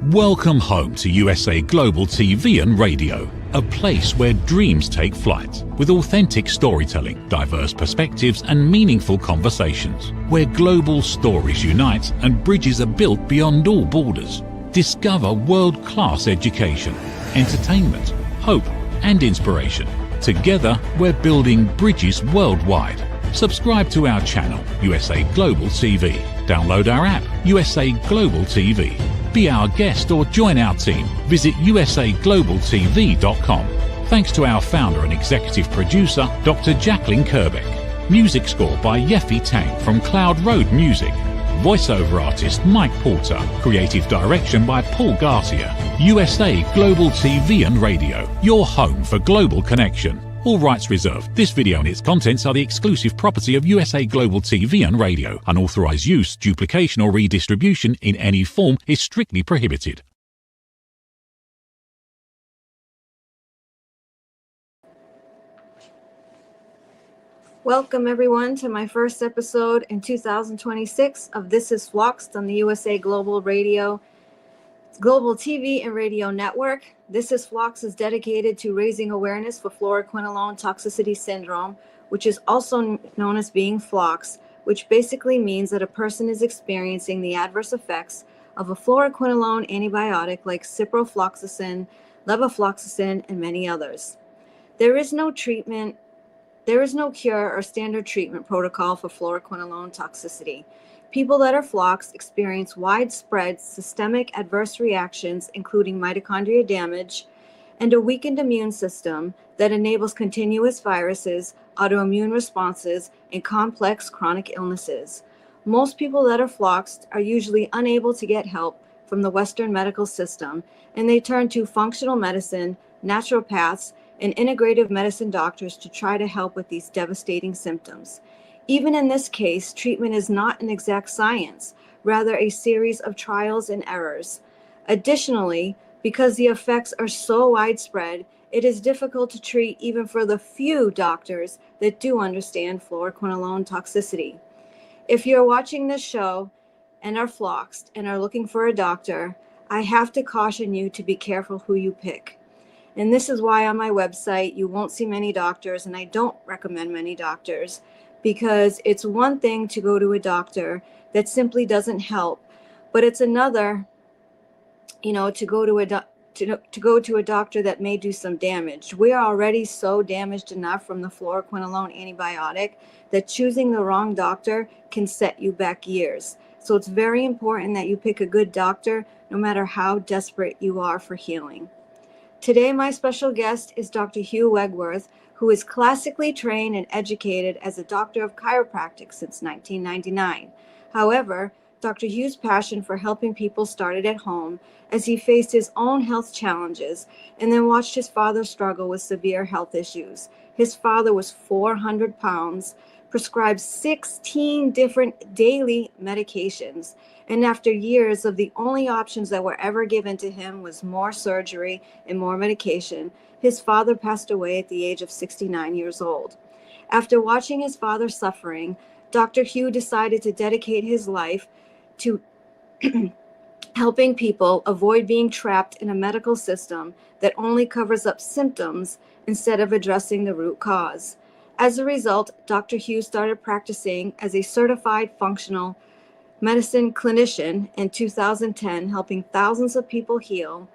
Welcome home to USA Global TV and Radio, a place where dreams take flight, with authentic storytelling, diverse perspectives and meaningful conversations, where global stories unite and bridges are built beyond all borders. Discover world-class education, entertainment, hope and inspiration. Together, we're building bridges worldwide. Subscribe to our channel, USA Global TV. Download our app, USA Global TV. Be our guest or join our team. Visit usaglobaltv.com. Thanks to our founder and executive producer, Dr. Jacqueline Kerbeck. Music score by Yeffy Tang from Cloud Road Music. Voiceover artist Mike Porter. Creative direction by Paul Garcia. USA Global TV and Radio, your home for global connection. All rights reserved. This video and its contents are the exclusive property of USA Global TV and Radio. Unauthorized use, duplication or redistribution in any form is strictly prohibited. Welcome everyone to my first episode in 2026 of This is FLOXED on the USA Global Radio, Global TV and Radio Network. This is FLOXED is dedicated to raising awareness for fluoroquinolone toxicity syndrome, which is also known as being FLOXED, which basically means that a person is experiencing the adverse effects of a fluoroquinolone antibiotic like ciprofloxacin, levofloxacin, and many others. There is no treatment. There is no cure or standard treatment protocol for fluoroquinolone toxicity. People that are FLOXED experience widespread systemic adverse reactions, including mitochondria damage and a weakened immune system that enables continuous viruses, autoimmune responses, and complex chronic illnesses. Most people that are FLOXED are usually unable to get help from the Western medical system, and they turn to functional medicine, naturopaths, and integrative medicine doctors to try to help with these devastating symptoms. Even in this case, treatment is not an exact science, rather a series of trials and errors. Additionally, because the effects are so widespread, it is difficult to treat even for the few doctors that do understand fluoroquinolone toxicity. If you're watching this show and are FLOXED and are looking for a doctor, I have to caution you to be careful who you pick. And this is why on my website you won't see many doctors, and I don't recommend many doctors, because it's one thing to go to a doctor that simply doesn't help, but it's another, to go to a doctor that may do some damage. We are already so damaged enough from the fluoroquinolone antibiotic that choosing the wrong doctor can set you back years. So it's very important that you pick a good doctor, no matter how desperate you are for healing. Today, my special guest is Dr. Hugh Wegwerth, who is classically trained and educated as a doctor of chiropractic since 1999. However, Dr. Hugh's passion for helping people started at home as he faced his own health challenges and then watched his father struggle with severe health issues. His father was 400 pounds, prescribed 16 different daily medications, and after years of the only options that were ever given to him was more surgery and more medication, his father passed away at the age of 69 years old. After watching his father suffering, Dr. Hugh decided to dedicate his life to helping people avoid being trapped in a medical system that only covers up symptoms instead of addressing the root cause. As a result, Dr. Hugh started practicing as a certified functional medicine clinician in 2010, helping thousands of people heal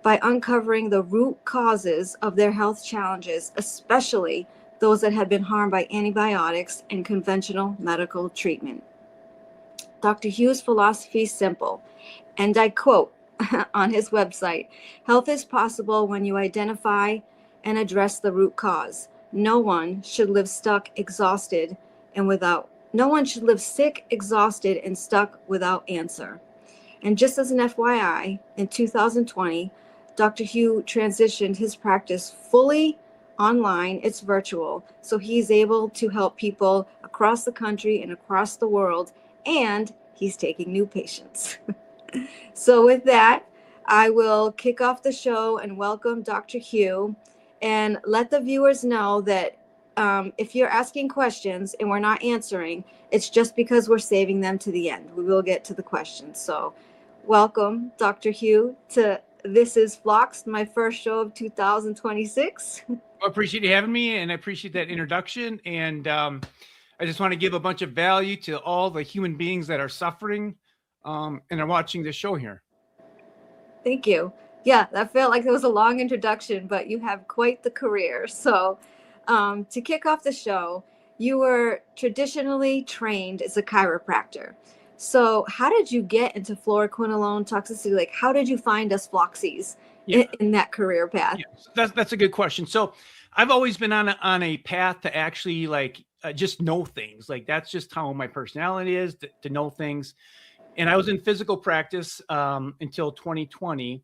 by uncovering the root causes of their health challenges, especially those that had been harmed by antibiotics and conventional medical treatment. Dr. Hugh's philosophy is simple, and I quote on his website, "Health is possible when you identify and address the root cause. No one should live sick, exhausted, and stuck without answer." And just as an FYI, in 2020, Dr. Hugh transitioned his practice fully online. It's virtual, so he's able to help people across the country and across the world, and he's taking new patients. So with that, I will kick off the show and welcome Dr. Hugh, and let the viewers know that if you're asking questions and we're not answering, it's just because we're saving them to the end. We will get to the questions. So Welcome, Dr. Hugh, to This is FLOXED, my first show of 2026. I appreciate you having me, and I appreciate that introduction. And I just want to give a bunch of value to all the human beings that are suffering and are watching this show here. Thank you. Yeah, that felt like it was a long introduction, but you have quite the career. So to kick off the show, you were traditionally trained as a chiropractor. So how did you get into fluoroquinolone toxicity? Like, how did you find us Floxies in that career path? Yeah, that's a good question. So I've always been on a path to actually just know things. Like, that's just how my personality is, to know things. And I was in physical practice until 2020.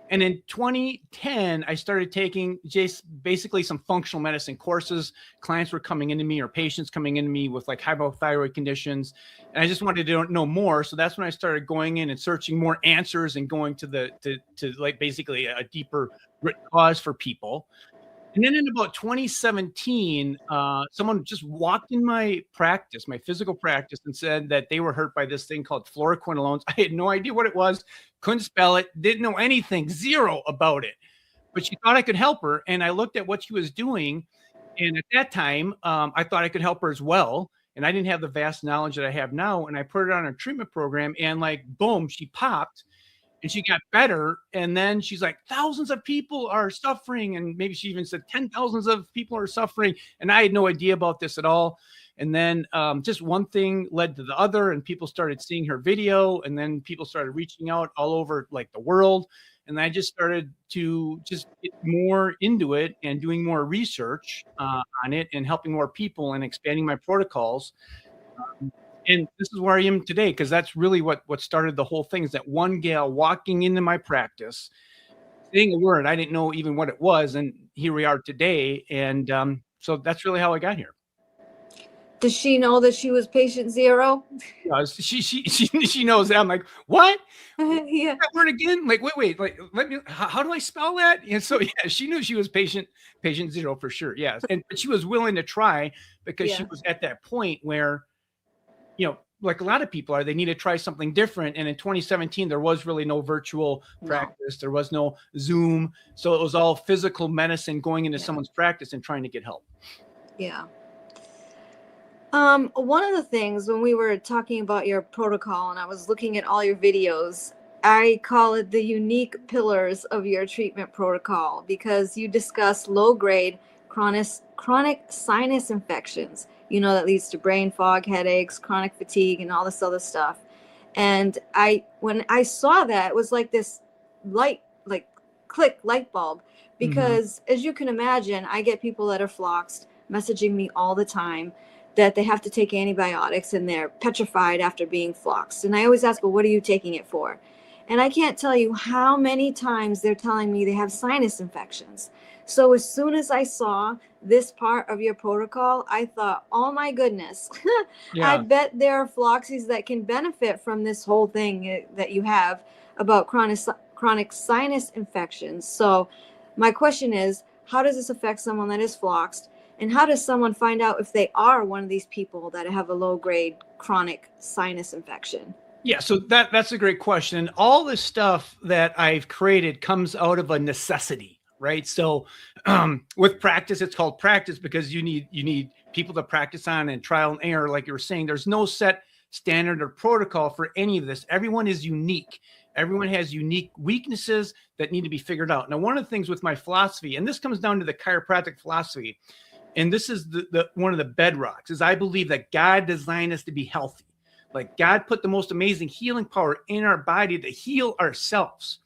And in 2010, I started taking just basically some functional medicine courses. Clients were coming into me, or patients coming into me with like hypothyroid conditions. And I just wanted to know more. So that's when I started going in and searching more answers and going to like basically a deeper root cause for people. And then in about 2017, someone just walked in my practice, my physical practice, and said that they were hurt by this thing called fluoroquinolones. I had no idea what it was, couldn't spell it, didn't know anything, zero about it. But she thought I could help her. And I looked at what she was doing. And at that time, I thought I could help her as well. And I didn't have the vast knowledge that I have now. And I put her on a treatment program, and like, boom, she popped. And she got better. And then she's like, thousands of people are suffering. And maybe she even said 10,000s of people are suffering. And I had no idea about this at all. And then just one thing led to the other, and people started seeing her video. And then people started reaching out all over like the world. And I just started to just get more into it and doing more research on it and helping more people and expanding my protocols. And this is where I am today, because that's really what started the whole thing, is that one gal walking into my practice, saying a word, I didn't know even what it was. And here we are today. And so that's really how I got here. Does she know that she was patient zero? She knows that. I'm like, what? Yeah. That word again? Like, wait, like, let me, how do I spell that? And so, yeah, she knew she was patient zero for sure. Yes. But she was willing to try, because she was at that point where, like a lot of people are, they need to try something different. And in 2017, there was really no virtual practice. There was no Zoom. So it was all physical medicine, going into someone's practice and trying to get help. Yeah. One of the things when we were talking about your protocol and I was looking at all your videos, I call it the unique pillars of your treatment protocol, because you discuss low-grade chronic sinus infections, that leads to brain fog, headaches, chronic fatigue, and all this other stuff. And when I saw that, it was like this light bulb, because as you can imagine, I get people that are floxed messaging me all the time that they have to take antibiotics and they're petrified after being floxed. And I always ask, well, what are you taking it for? And I can't tell you how many times they're telling me they have sinus infections. So as soon as I saw this part of your protocol, I thought, oh my goodness, I bet there are Floxies that can benefit from this whole thing that you have about chronic sinus infections. So my question is, how does this affect someone that is floxed? And how does someone find out if they are one of these people that have a low-grade chronic sinus infection? Yeah, so that's a great question. All this stuff that I've created comes out of a necessity, right? So with practice, it's called practice because you need people to practice on and trial and error. Like you were saying, there's no set standard or protocol for any of this. Everyone is unique. Everyone has unique weaknesses that need to be figured out. Now, one of the things with my philosophy, and this comes down to the chiropractic philosophy, and this is the one of the bedrocks, is I believe that God designed us to be healthy. Like God put the most amazing healing power in our body to heal ourselves.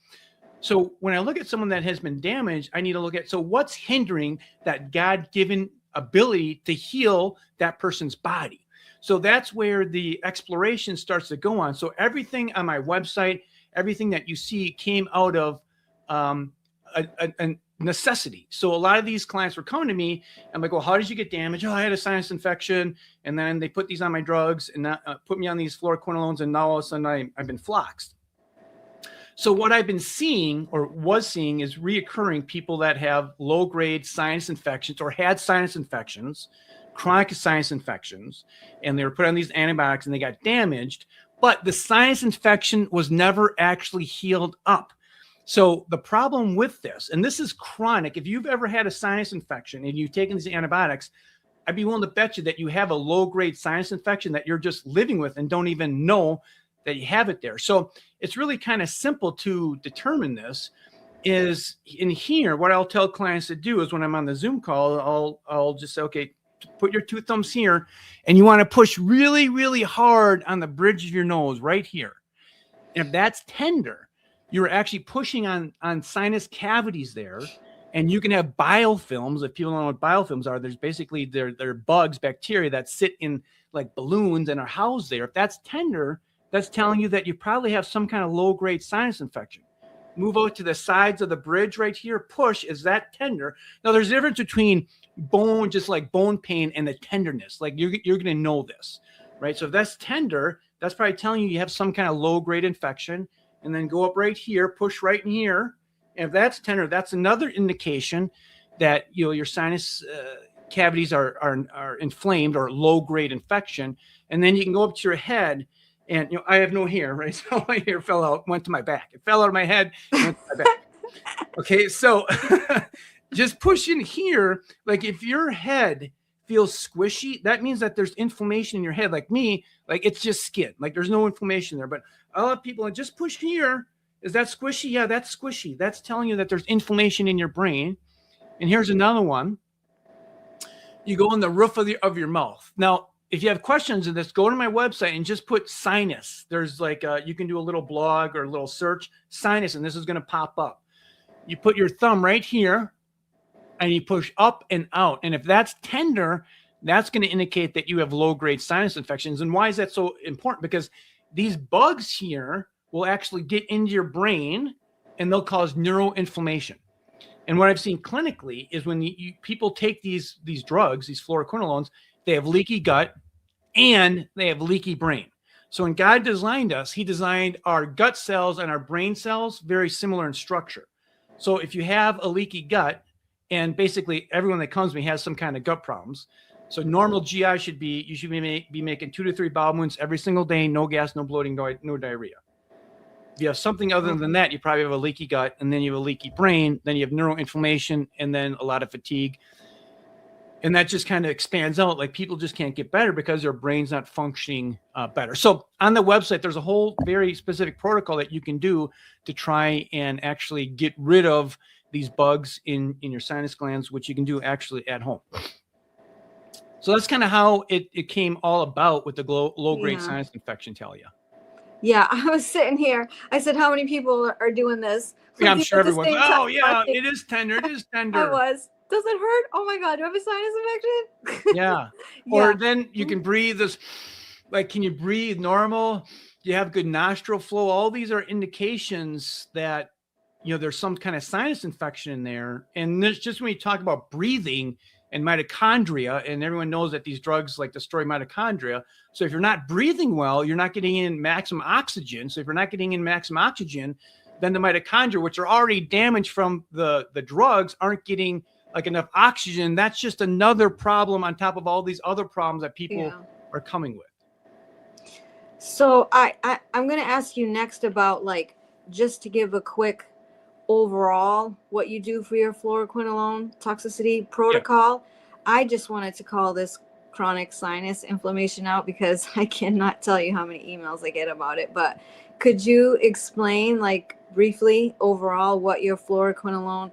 So when I look at someone that has been damaged, I need to look at, so what's hindering that God-given ability to heal that person's body? So that's where the exploration starts to go on. So everything on my website, everything that you see came out of a necessity. So a lot of these clients were coming to me. I'm like, well, how did you get damaged? Oh, I had a sinus infection. And then they put these on my drugs and put me on these fluoroquinolones. And now all of a sudden I've been floxed. So what I've been seeing or was seeing is reoccurring people that have low-grade sinus infections or had sinus infections, chronic sinus infections, and they were put on these antibiotics and they got damaged. but the sinus infection was never actually healed up. So the problem with this, and this is chronic, if you've ever had a sinus infection and you've taken these antibiotics, I'd be willing to bet you that you have a low-grade sinus infection that you're just living with and don't even know that you have it there. So it's really kind of simple to determine this. Is in here, what I'll tell clients to do is when I'm on the Zoom call, I'll just say, okay, put your two thumbs here, and you want to push really, really hard on the bridge of your nose right here. And if that's tender, you're actually pushing on sinus cavities there. And you can have biofilms. If people don't know what biofilms are, there's basically they're bugs, bacteria that sit in like balloons and are housed there. If that's tender, that's telling you that you probably have some kind of low-grade sinus infection. Move out to the sides of the bridge right here. Push. Is that tender? Now, there's a difference between bone, just like bone pain, and the tenderness. Like you're going to know this, right? So if that's tender, that's probably telling you have some kind of low-grade infection. And then go up right here, push right in here. And if that's tender, that's another indication that your sinus cavities are inflamed or low-grade infection. And then you can go up to your head, and I have no hair, right? So my hair fell out, went to my back. It fell out of my head, went to my back. Okay, so just push in here. Like if your head feels squishy, that means that there's inflammation in your head. Like me, like it's just skin. Like there's no inflammation there. But a lot of people just push here. Is that squishy? Yeah, that's squishy. That's telling you that there's inflammation in your brain. And here's another one. You go in the roof of your mouth. Now, if you have questions of this, go to my website and just put sinus. There's like you can do a little blog or a little search, sinus, and this is going to pop up. You put your thumb right here, and you push up and out. And if that's tender, that's going to indicate that you have low-grade sinus infections. And why is that so important? Because these bugs here will actually get into your brain and they'll cause neuroinflammation. And what I've seen clinically is when people take these drugs, these fluoroquinolones, they have leaky gut and they have leaky brain. So when God designed us, he designed our gut cells and our brain cells very similar in structure. So if you have a leaky gut, and basically everyone that comes to me has some kind of gut problems. So normal GI should be making 2 to 3 bowel movements every single day, no gas, no bloating, no diarrhea. If you have something other than that, you probably have a leaky gut, and then you have a leaky brain, then you have neuroinflammation, and then a lot of fatigue. And that just kind of expands out. Like people just can't get better because their brain's not functioning better. So on the website, there's a whole very specific protocol that you can do to try and actually get rid of these bugs in your sinus glands, which you can do actually at home. So that's kind of how it came all about with the low-grade sinus infection, Talia. Yeah, I was sitting here. I said, how many people are doing this? Yeah, I'm sure everyone's, oh, yeah, it is tender. It is tender. I was. Does it hurt? Oh, my God. Do I have a sinus infection? Yeah. Or then you can breathe this. Like, can you breathe normal? Do you have good nostril flow? All these are indications that, there's some kind of sinus infection in there. And there's just when you talk about breathing and mitochondria, and everyone knows that these drugs like destroy mitochondria. So if you're not breathing well, you're not getting in maximum oxygen. So if you're not getting in maximum oxygen, then the mitochondria, which are already damaged from the drugs, aren't getting like enough oxygen. That's just another problem on top of all these other problems that people are coming with. So I'm going to ask you next about just to give a quick overall what you do for your fluoroquinolone toxicity protocol. I just wanted to call this chronic sinus inflammation out because I cannot tell you how many emails I get about it. But could you explain briefly overall what your fluoroquinolone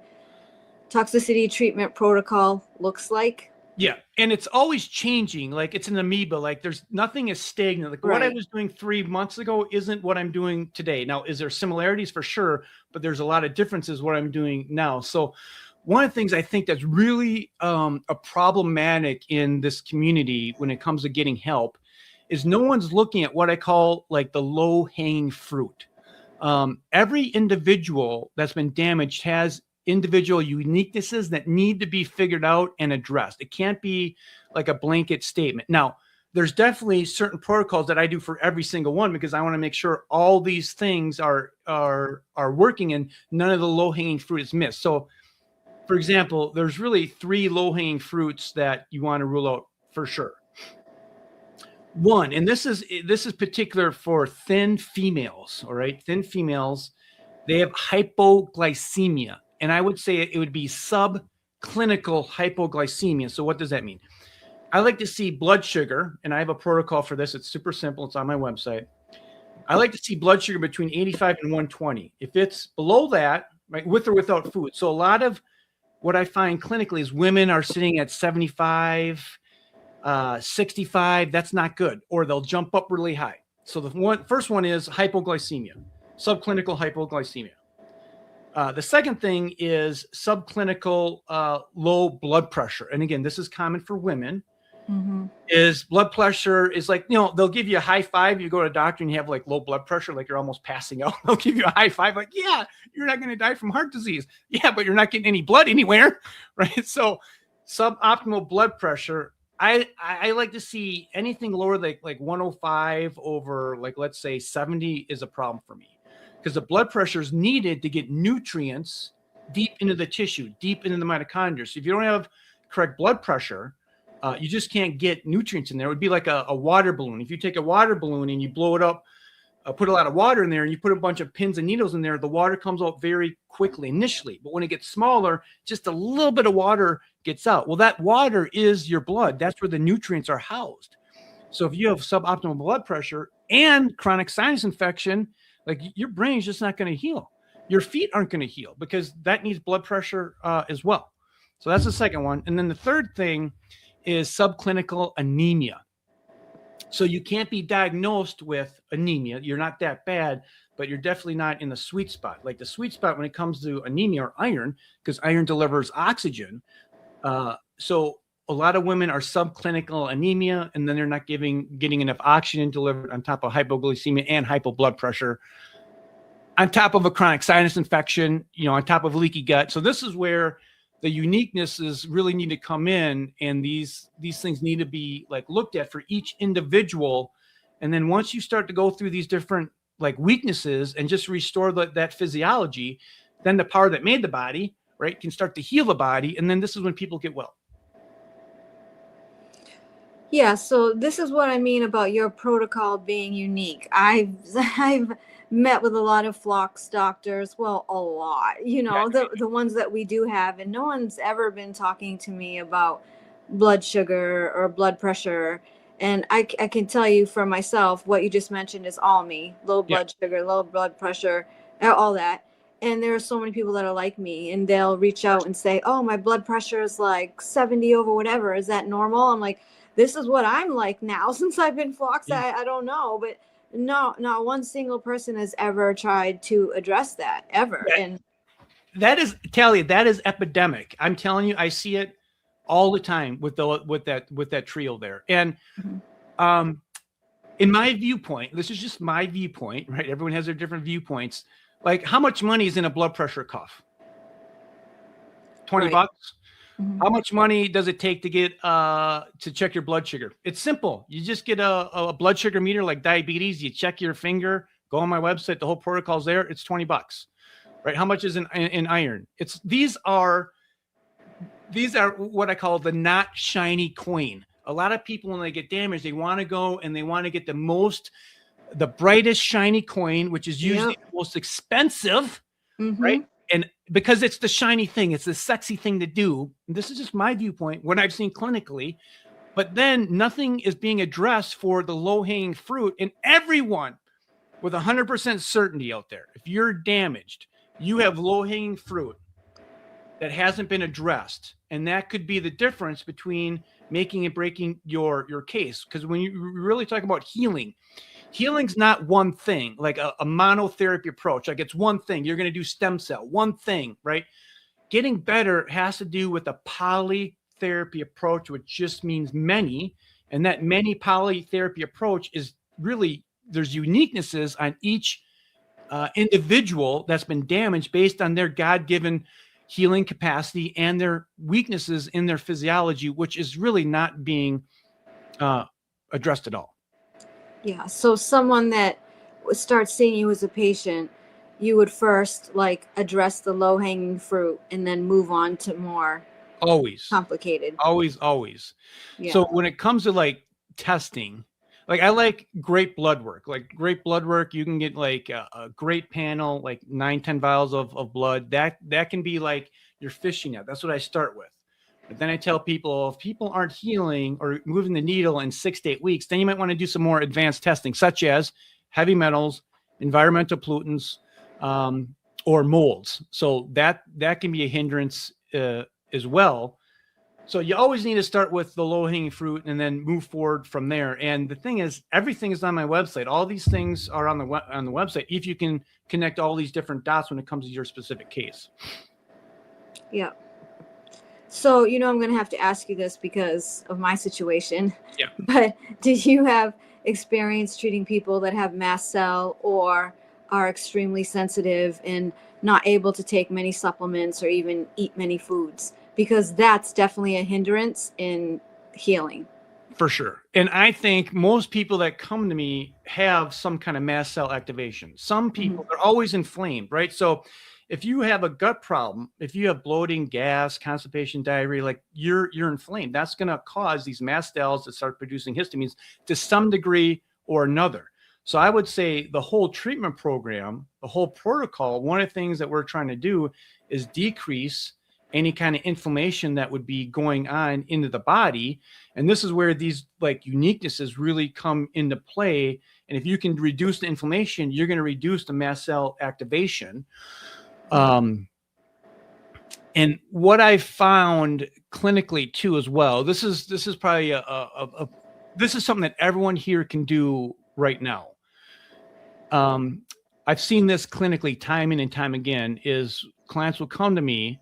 toxicity treatment protocol looks like? Yeah. And it's always changing. Like it's an amoeba. Like there's nothing is stagnant. Like what I was doing 3 months ago isn't what I'm doing today. Now, is there similarities? For sure, but there's a lot of differences what I'm doing now. So one of the things I think that's really a problematic in this community when it comes to getting help is no one's looking at what I call like the low hanging fruit. Every individual that's been damaged has individual uniquenesses that need to be figured out and addressed. It can't be like a blanket statement. Now, there's definitely certain protocols that I do for every single one because I want to make sure all these things are working and none of the low-hanging fruit is missed. So, for example, there's really 3 low-hanging fruits that you want to rule out for sure. One, and this is particular for thin females. All right, thin females, they have hypoglycemia, and I would say it would be subclinical hypoglycemia. So what does that mean? I like to see blood sugar, and I have a protocol for this. It's super simple. It's on my website. I like to see blood sugar between 85 and 120. If it's below that, right, with or without food. So a lot of what I find clinically is women are sitting at 75, 65. That's not good, or they'll jump up really high. So the first one is hypoglycemia, subclinical hypoglycemia. The second thing is subclinical low blood pressure. And again, this is common for women. Mm-hmm. Is blood pressure is like, they'll give you a high five. You go to a doctor and you have like low blood pressure, like you're almost passing out. They'll give you a high five, like, yeah, you're not going to die from heart disease. Yeah, but you're not getting any blood anywhere, right? So suboptimal blood pressure, I like to see anything lower like 105 over, like, let's say 70 is a problem for me, because the blood pressure is needed to get nutrients deep into the tissue, deep into the mitochondria. So if you don't have correct blood pressure, you just can't get nutrients in there. It would be like a water balloon. If you take a water balloon and you blow it up, put a lot of water in there, and you put a bunch of pins and needles in there, the water comes out very quickly initially. But when it gets smaller, just a little bit of water gets out. Well, that water is your blood. That's where the nutrients are housed. So if you have suboptimal blood pressure and chronic sinus infection, like, your brain's just not going to heal. Your feet aren't going to heal because that needs blood pressure as well. So that's the second one. And then the third thing is subclinical anemia. So you can't be diagnosed with anemia. You're not that bad, but you're definitely not in the sweet spot. Like the sweet spot when it comes to anemia or iron, because iron delivers oxygen. So a lot of women are subclinical anemia, and then they're not getting enough oxygen delivered on top of hypoglycemia and hypoblood pressure, on top of a chronic sinus infection, on top of leaky gut. So this is where the uniquenesses really need to come in, and these things need to be like looked at for each individual. And then once you start to go through these different like weaknesses and just restore that physiology, then the power that made the body, right, can start to heal the body. And then this is when people get well. Yeah, so this is what I mean about your protocol being unique. I've met with a lot of FLOXED doctors, well, a lot, the ones that we do have, and no one's ever been talking to me about blood sugar or blood pressure. And I can tell you for myself, what you just mentioned is all me: low blood sugar, low blood pressure, all that. And there are so many people that are like me, and they'll reach out and say, oh, my blood pressure is like 70 over whatever. Is that normal? I'm like, this is what I'm like now since I've been FLOXED. I don't know, but no, not one single person has ever tried to address that ever. And that is, Talia, that is epidemic. I'm telling you, I see it all the time with that trio there. And in my viewpoint, this is just my viewpoint, right? Everyone has their different viewpoints. Like, how much money is in a blood pressure cuff? 20 bucks. Mm-hmm. How much money does it take to get to check your blood sugar? It's simple. You just get a blood sugar meter like diabetes. You check your finger. Go on my website. The whole protocol's there. It's 20 bucks, right? How much is in iron? These are what I call the not shiny coin. A lot of people, when they get damaged, they want to go and they want to get the brightest shiny coin, which is usually the most expensive, right? And because it's the shiny thing, it's the sexy thing to do. And this is just my viewpoint, what I've seen clinically. But then nothing is being addressed for the low-hanging fruit. And everyone with 100% certainty out there, if you're damaged, you have low-hanging fruit that hasn't been addressed. And that could be the difference between making and breaking your case. Because when you really talk about healing's not one thing, like a monotherapy approach. Like, it's one thing. You're going to do stem cell, one thing, right? Getting better has to do with a polytherapy approach, which just means many. And that many polytherapy approach is really, there's uniquenesses on each individual that's been damaged based on their God-given healing capacity and their weaknesses in their physiology, which is really not being addressed at all. Yeah. So someone that starts seeing you as a patient, you would first like address the low hanging fruit and then move on to more always complicated. Always. Yeah. So when it comes to like testing, Like I like great blood work. Like great blood work, you can get like a great panel, like 9-10 vials of blood. That can be like your fishing net. That's what I start with. But then I tell people, if people aren't healing or moving the needle in 6 to 8 weeks, then you might want to do some more advanced testing, such as heavy metals, environmental pollutants, or molds. So that can be a hindrance as well. So you always need to start with the low-hanging fruit and then move forward from there. And the thing is, everything is on my website. All these things are on the website if you can connect all these different dots when it comes to your specific case. Yeah. So, you know, I'm going to have to ask you this because of my situation. Yeah. But did you have experience treating people that have mast cell or are extremely sensitive and not able to take many supplements or even eat many foods? Because that's definitely a hindrance in healing. For sure. And I think most people that come to me have some kind of mast cell activation. Some people are always inflamed, right? So if you have a gut problem, if you have bloating, gas, constipation, diarrhea, like you're inflamed, that's going to cause these mast cells to start producing histamines to some degree or another. So I would say the whole treatment program, the whole protocol, one of the things that we're trying to do is decrease any kind of inflammation that would be going on into the body. And this is where these like uniquenesses really come into play. And if you can reduce the inflammation, you're going to reduce the mast cell activation. And what I found clinically too, as well, this is probably this is something that everyone here can do right now. I've seen this clinically time in and time again is clients will come to me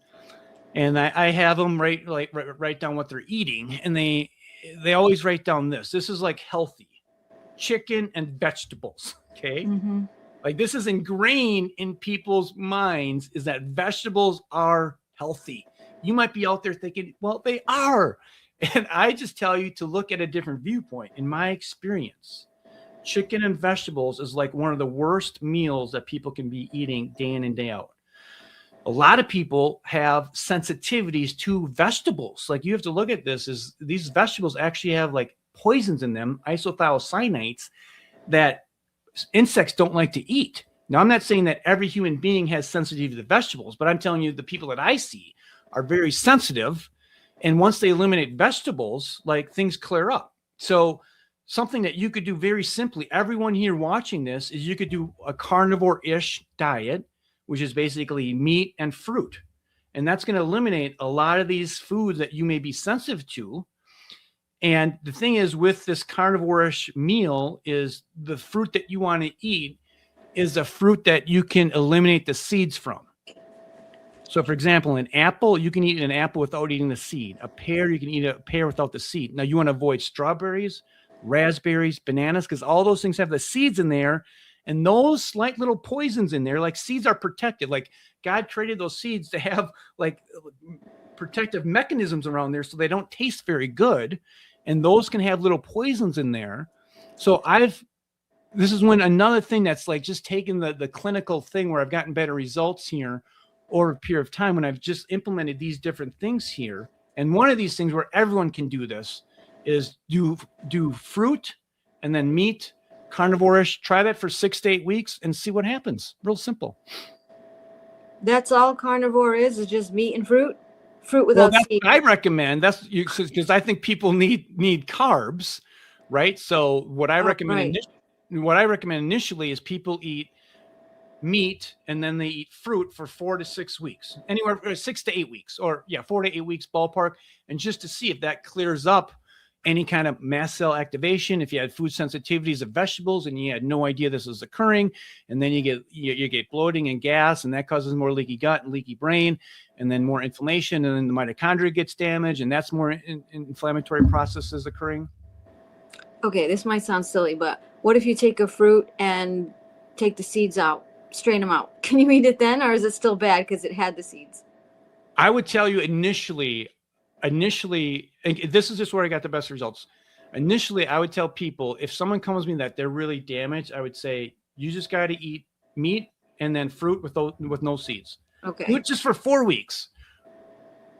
and I have them write down what they're eating. And they always write down this. This is like healthy chicken and vegetables. Okay. Mm-hmm. Like this is ingrained in people's minds is that vegetables are healthy. You might be out there thinking, well, they are. And I just tell you to look at a different viewpoint. In my experience, chicken and vegetables is like one of the worst meals that people can be eating day in and day out. A lot of people have sensitivities to vegetables. Like you have to look at this is these vegetables actually have like poisons in them, isothiocyanates that insects don't like to eat. Now, I'm not saying that every human being has sensitivity to vegetables, but I'm telling you the people that I see are very sensitive. And once they eliminate vegetables, like things clear up. So something that you could do very simply, everyone here watching this, is you could do a carnivore-ish diet, which is basically meat and fruit. And that's going to eliminate a lot of these foods that you may be sensitive to. And the thing is with this carnivore-ish meal is the fruit that you want to eat is a fruit that you can eliminate the seeds from. So for example, an apple, you can eat an apple without eating the seed. A pear, you can eat a pear without the seed. Now you want to avoid strawberries, raspberries, bananas, because all those things have the seeds in there. And those slight little poisons in there, like seeds are protected. Like God created those seeds to have like protective mechanisms around there so they don't taste very good. And those can have little poisons in there. So this is when another thing that's like just taken the clinical thing where I've gotten better results here over a period of time when I've just implemented these different things here. And one of these things where everyone can do this is do fruit and then meat, carnivore-ish. Try that for 6 to 8 weeks and see what happens. Real simple. That's all carnivore is just meat and fruit? Fruit without seeds. I recommend. That's because I think people need carbs, right? So what I recommend initially is people eat meat and then they eat fruit for 4 to 6 weeks, anywhere 6 to 8 weeks, or 4 to 8 weeks ballpark, and just to see if that clears up any kind of mast cell activation. If you had food sensitivities of vegetables and you had no idea this was occurring, and then you get bloating and gas, and that causes more leaky gut and leaky brain, and then more inflammation, and then the mitochondria gets damaged, and that's more inflammatory processes occurring. Okay, this might sound silly, but what if you take a fruit and take the seeds out, strain them out? Can you eat it then, or is it still bad because it had the seeds? I would tell you initially, and this is just where I got the best results. Initially, I would tell people, if someone comes to me that they're really damaged, I would say, you just got to eat meat and then fruit with no seeds. Okay. Do it just for 4 weeks.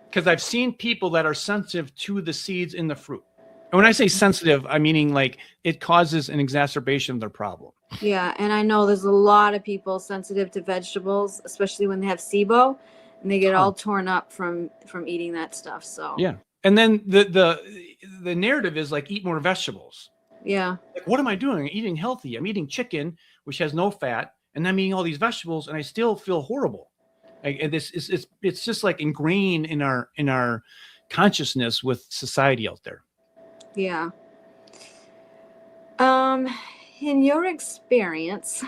Because I've seen people that are sensitive to the seeds in the fruit. And when I say sensitive, I'm meaning like it causes an exacerbation of their problem. Yeah, and I know there's a lot of people sensitive to vegetables, especially when they have SIBO, and they get all torn up from eating that stuff. So yeah, and then the narrative is like eat more vegetables. Yeah. Like, what am I doing? I'm eating healthy. I'm eating chicken, which has no fat, and I'm eating all these vegetables, and I still feel horrible. Like, and it's just like ingrained in our consciousness with society out there. Yeah. In your experience,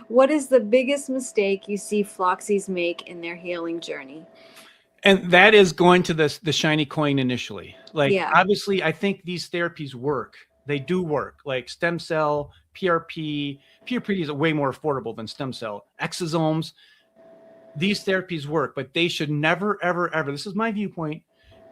what is the biggest mistake you see Floxies make in their healing journey? And that is going to the shiny coin initially. Like, Yeah. obviously, I think these therapies work. They do work. Like stem cell, PRP. PRP is way more affordable than stem cell. Exosomes. These therapies work, but they should never, ever, ever, this is my viewpoint,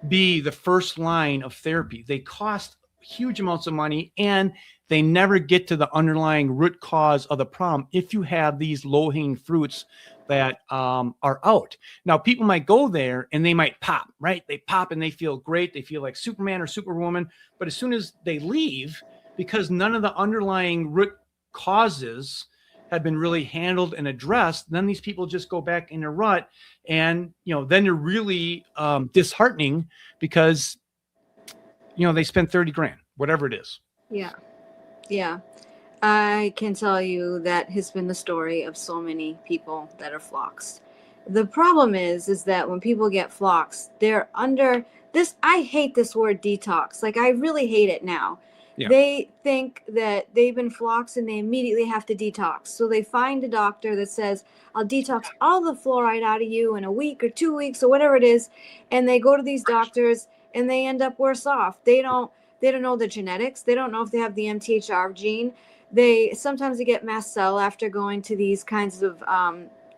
be the first line of therapy. They cost huge amounts of money, and they never get to the underlying root cause of the problem if you have these low-hanging fruits that are out. Now, people might go there and they might pop, right? They pop and they feel great. They feel like Superman or Superwoman. But as soon as they leave, because none of the underlying root causes have been really handled and addressed, then these people just go back in a rut. And, then you're really disheartening because, they spent 30 grand, whatever it is. Yeah. Yeah. I can tell you that has been the story of so many people that are floxed. The problem is that when people get floxed, they're under this. I hate this word detox. Like, I really hate it now. Yeah. They think that they've been floxed and they immediately have to detox. So they find a doctor that says, I'll detox all the fluoride out of you in a week or 2 weeks or whatever it is. And they go to these doctors and they end up worse off. They don't know the genetics. They don't know if they have the MTHR gene. Sometimes they get mast cell after going to these kinds of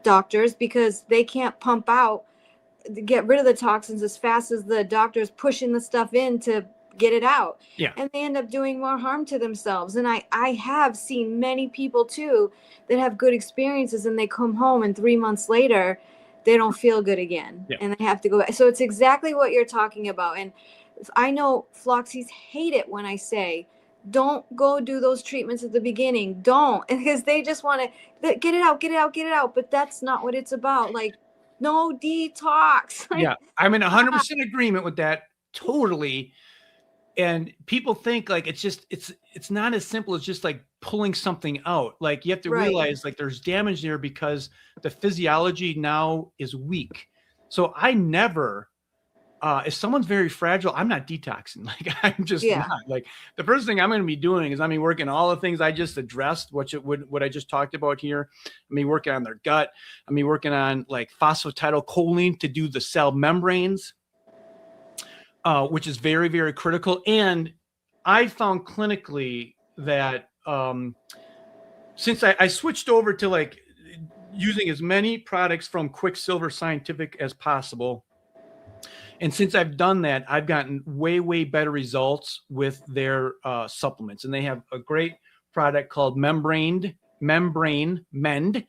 doctors because they can't pump out, get rid of the toxins as fast as the doctor's pushing the stuff in to get it out. Yeah. And they end up doing more harm to themselves. And I have seen many people too that have good experiences, and they come home and 3 months later, they don't feel good again. Yeah. And they have to go back. So it's exactly what you're talking about. And I know Floxies hate it when I say, don't go do those treatments at the beginning. Don't, because they just want to get it out. But that's not what it's about. Like, no detox. Yeah, I'm in 100% agreement with that. Totally. And people think like it's not as simple as just like pulling something out. Like, you have to realize like there's damage there because the physiology now is weak. So I never, if someone's very fragile, I'm not detoxing. Like, I'm just not. Like, the first thing I'm going to be doing is I'm going to be working all the things I just addressed, what I just talked about here. I'm going to be working on their gut. I'm going to be working on like phosphatidylcholine to do the cell membranes, which is very, very critical. And I found clinically that since I switched over to like using as many products from Quicksilver Scientific as possible, and since I've done that, I've gotten way, way better results with their supplements. And they have a great product called Membrane Mend.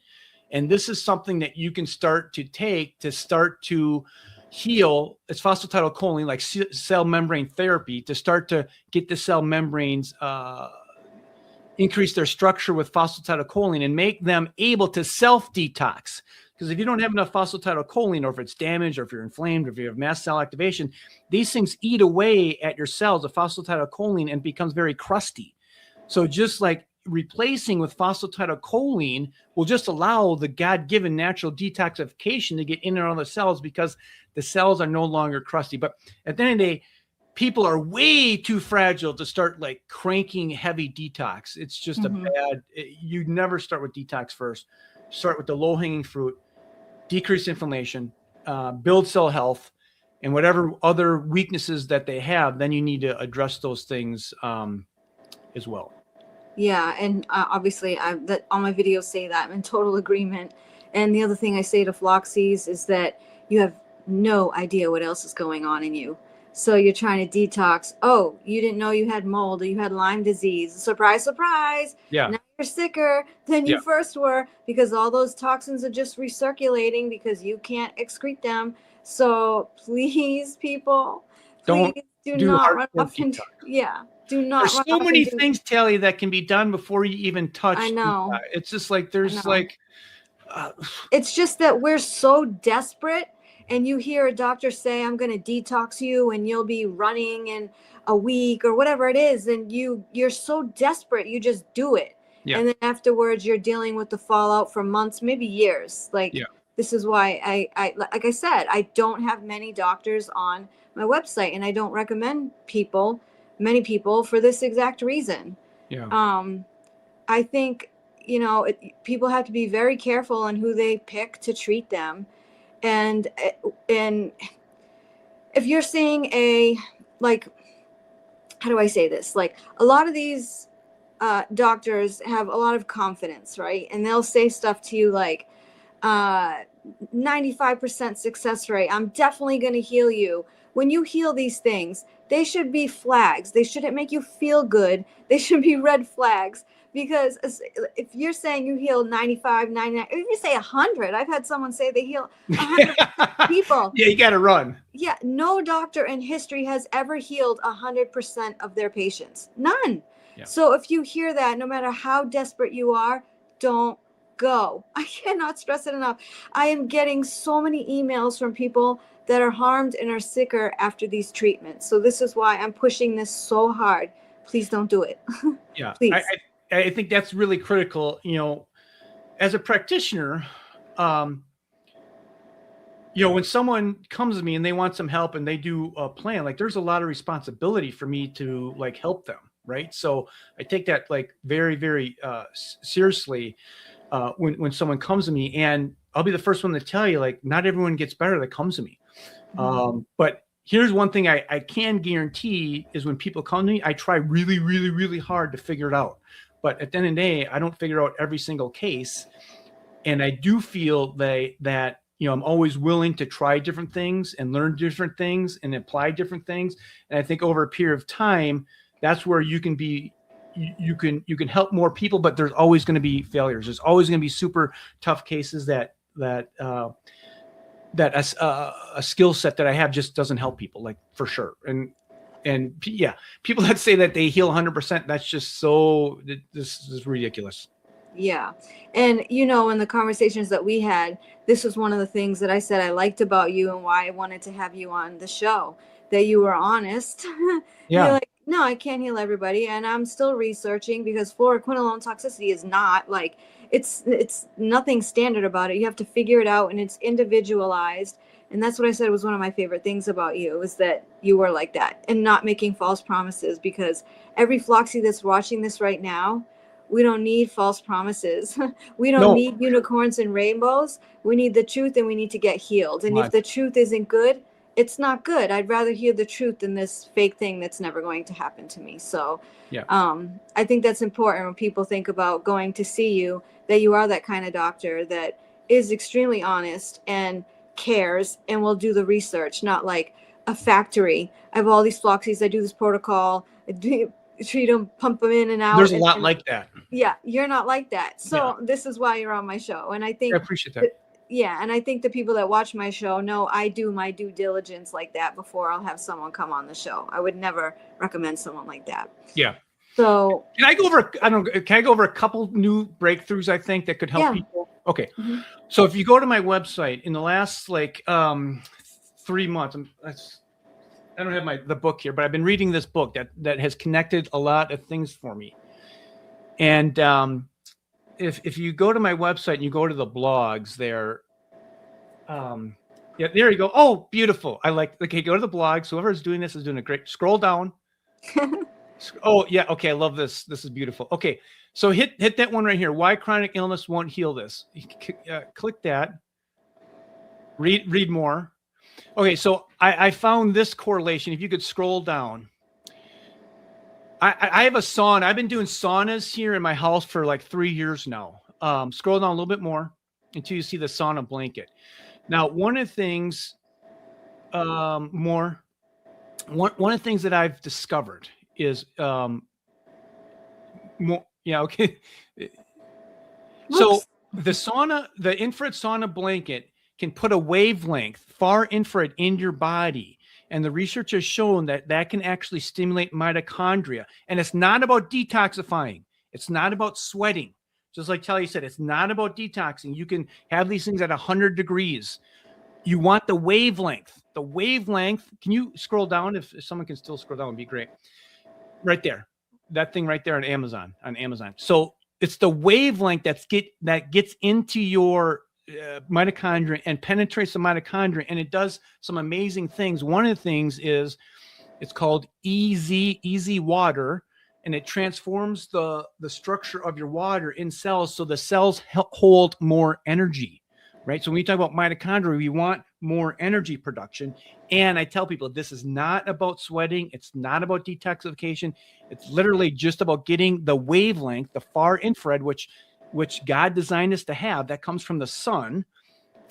And this is something that you can start to take to start to heal. It's phosphatidylcholine, like cell membrane therapy, to start to get the cell membranes increase their structure with phosphatidylcholine and make them able to self-detox. Because if you don't have enough phosphatidylcholine, or if it's damaged, or if you're inflamed, or if you have mast cell activation, these things eat away at your cells of phosphatidylcholine and becomes very crusty. So just like replacing with phosphatidylcholine will just allow the God-given natural detoxification to get in and out of the cells because the cells are no longer crusty. But at the end of the day, people are way too fragile to start like cranking heavy detox. It's just you never start with detox first. Start with the low-hanging fruit, decrease inflammation, build cell health, and whatever other weaknesses that they have, then you need to address those things as well. Yeah, and obviously, all my videos say that. I'm in total agreement. And the other thing I say to Floxies is that you have no idea what else is going on in you. So you're trying to detox. Oh, you didn't know you had mold or you had Lyme disease. Surprise, surprise. Yeah. Now you're sicker than you first were because all those toxins are just recirculating because you can't excrete them. So please, people, Don't please do do not run hardcore off and detox. do not There's run so off many and do. things, Talia, that can be done before you even touch. I know. It's just like there's know. like. It's just that we're so desperate, and you hear a doctor say, "I'm going to detox you, and you'll be running in a week," or whatever it is, and you're so desperate, you just do it. Yeah. And then afterwards, you're dealing with the fallout for months, maybe years. Like, Yeah. this is why I like I said, I don't have many doctors on my website, and I don't recommend many people for this exact reason. Yeah. I think, people have to be very careful on who they pick to treat them. And if you're seeing how do I say this? Like, a lot of these doctors have a lot of confidence, right? And they'll say stuff to you like, 95% success rate. I'm definitely going to heal you. When you heal these things, they should be flags. They shouldn't make you feel good. They should be red flags. Because if you're saying you heal 95, 99, or if you say 100, I've had someone say they heal 100 people. Yeah, you got to run. Yeah, no doctor in history has ever healed 100% of their patients. None. Yeah. So if you hear that, no matter how desperate you are, don't go. I cannot stress it enough. I am getting so many emails from people that are harmed and are sicker after these treatments. So this is why I'm pushing this so hard. Please don't do it. Yeah. Please. I think that's really critical. As a practitioner, when someone comes to me and they want some help and they do a plan, like, there's a lot of responsibility for me to like help them. Right. So I take that like very, very seriously when someone comes to me, and I'll be the first one to tell you, like, not everyone gets better that comes to me. Mm-hmm. But here's one thing I can guarantee is when people come to me, I try really, really, really hard to figure it out. But at the end of the day, I don't figure out every single case. And I do feel that I'm always willing to try different things and learn different things and apply different things. And I think over a period of time, that's where you can help more people, but there's always going to be failures. There's always going to be super tough cases that a skill set that I have just doesn't help people, like, for sure. And yeah, people that say that they heal 100%, that's just this is ridiculous. Yeah. And, in the conversations that we had, this was one of the things that I said I liked about you and why I wanted to have you on the show, that you were honest. Yeah. You're like, no, I can't heal everybody. And I'm still researching, because fluoroquinolone toxicity is not like, it's nothing standard about it. You have to figure it out, and it's individualized. And that's what I said was one of my favorite things about you, is that you were like that and not making false promises, because every Floxy that's watching this right now, we don't need false promises. We don't need unicorns and rainbows. We need the truth, and we need to get healed. And if the truth isn't good, it's not good. I'd rather hear the truth than this fake thing that's never going to happen to me. So yeah. I think that's important when people think about going to see you, that you are that kind of doctor that is extremely honest and cares and will do the research, not like a factory. I have all these Floxies. I do this protocol. I treat them, pump them in and out. There's a lot like that. Yeah, you're not like that. So this is why you're on my show. And I think I appreciate that. And I think the people that watch my show know I do my due diligence like that before I'll have someone come on the show. I would never recommend someone like that. Yeah. So can I go over a couple new breakthroughs I think that could help people? Okay. Mm-hmm. So if you go to my website in the last 3 months, I don't have the book here, but I've been reading this book that has connected a lot of things for me. And if you go to my website and you go to the blogs there, there you go. Oh, beautiful. Okay, go to the blogs. Whoever's doing this is doing a great. Scroll down. Oh, yeah. Okay, I love this. This is beautiful. Okay, so hit that one right here. Why chronic illness won't heal this. Click that. Read more. Okay, so I found this correlation. If you could scroll down. I have a sauna. I've been doing saunas here in my house for like 3 years now. Scroll down a little bit more until you see the sauna blanket. Now, one of the things one of the things that I've discovered is more. Yeah, okay. So the infrared sauna blanket can put a wavelength, far infrared, in your body, And the research has shown that that can actually stimulate mitochondria. And it's not about detoxifying. It's not about sweating. Just like Talia said, it's not about detoxing. You can have these things at 100 degrees. You want the wavelength. The wavelength. Can you scroll down? If someone can still scroll down, it'd be great. Right there. That thing right there on Amazon. So it's the wavelength that gets into your mitochondria and penetrates the mitochondria, and it does some amazing things. One of the things is it's called easy water, and it transforms the structure of your water in cells so the cells hold more energy, right? So when you talk about mitochondria, we want more energy production. And I tell people, this is not about sweating. It's not about detoxification. It's literally just about getting the wavelength, the far infrared, which God designed us to have. That comes from the sun.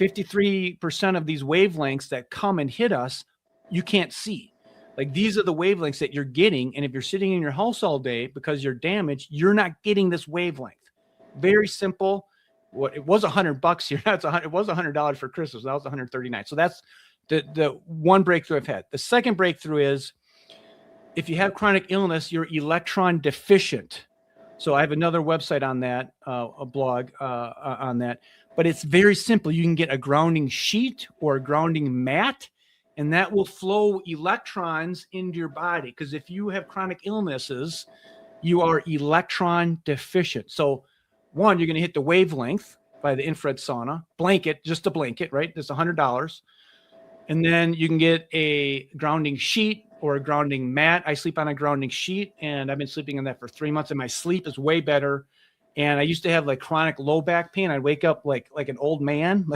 53% of these wavelengths that come and hit us, you can't see. Like, these are the wavelengths that you're getting. And if you're sitting in your house all day because you're damaged, you're not getting this wavelength. Very simple. What it was $100 here. It was $100 for Christmas. That was $139. So that's the one breakthrough I've had. The second breakthrough is if you have chronic illness, you're electron deficient. So I have another website on that, a blog on that, but it's very simple. You can get a grounding sheet or a grounding mat, and that will flow electrons into your body. Because if you have chronic illnesses, you are electron deficient. So one, you're going to hit the wavelength by the infrared sauna blanket, just a blanket, right? That's $100. And then you can get a grounding sheet or a grounding mat. I sleep on a grounding sheet, and I've been sleeping on that for 3 months, and my sleep is way better. And I used to have like chronic low back pain. I'd wake up like an old man,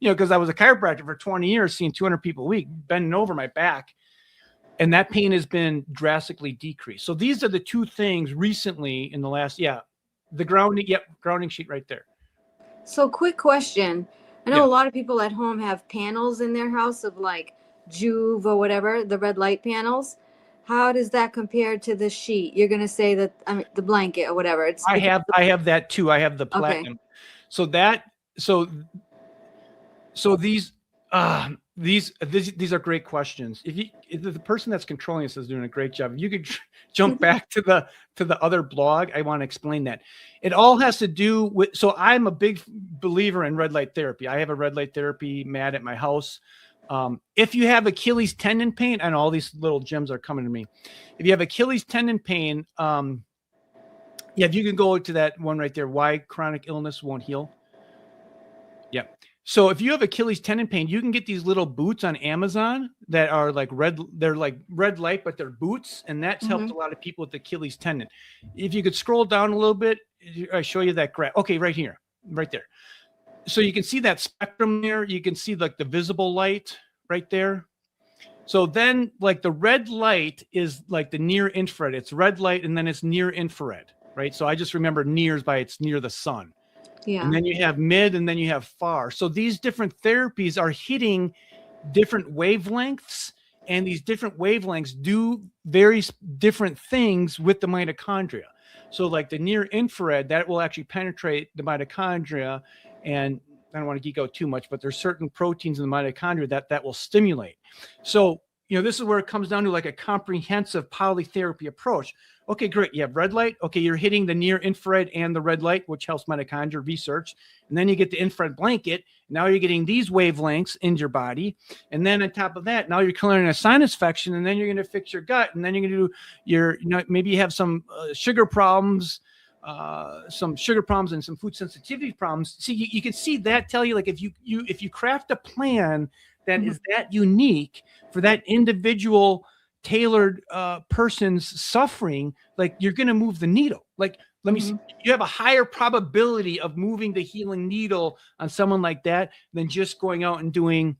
because I was a chiropractor for 20 years, seeing 200 people a week, bending over my back. And that pain has been drastically decreased. So these are the two things recently in the last, the grounding sheet right there. So quick question. I know a lot of people at home have panels in their house of like Juve or whatever, the red light panels. How does that compare to the sheet? You're going to say that, the blanket or whatever. I have that too. I have the platinum. Okay. So these are great questions. If the person that's controlling this is doing a great job, if you could jump back to the other blog, I want to explain that. It all has to do with, so I'm a big believer in red light therapy. I have a red light therapy mat at my house. If you have Achilles tendon pain, and all these little gems are coming to me. If you have Achilles tendon pain, if you can go to that one right there, why chronic illness won't heal. Yeah. So if you have Achilles tendon pain, you can get these little boots on Amazon that are like red. They're like red light, but they're boots. And that's helped a lot of people with Achilles tendon. If you could scroll down a little bit, I show you that graph. Okay, right here, right there. So you can see that spectrum there. You can see like the visible light right there. So then like the red light is like the near infrared. It's red light and then it's near infrared, right? So I just remember near by it's near the sun. Yeah. And then you have mid and then you have far. So these different therapies are hitting different wavelengths, and these different wavelengths do very different things with the mitochondria. So like the near infrared, that will actually penetrate the mitochondria, and I don't want to geek out too much, but there's certain proteins in the mitochondria that will stimulate. So, this is where it comes down to like a comprehensive polytherapy approach. Okay, great. You have red light. Okay, you're hitting the near infrared and the red light, which helps mitochondria research. And then you get the infrared blanket. Now you're getting these wavelengths into your body. And then on top of that, now you're clearing a sinus infection, and then you're going to fix your gut. And then you're going to do maybe you have some sugar problems, and some food sensitivity problems. See, you can see that tell you, like, if you craft a plan that is that unique for that individual tailored person's suffering, like, you're going to move the needle. Like, let me see, you have a higher probability of moving the healing needle on someone like that than just going out and doing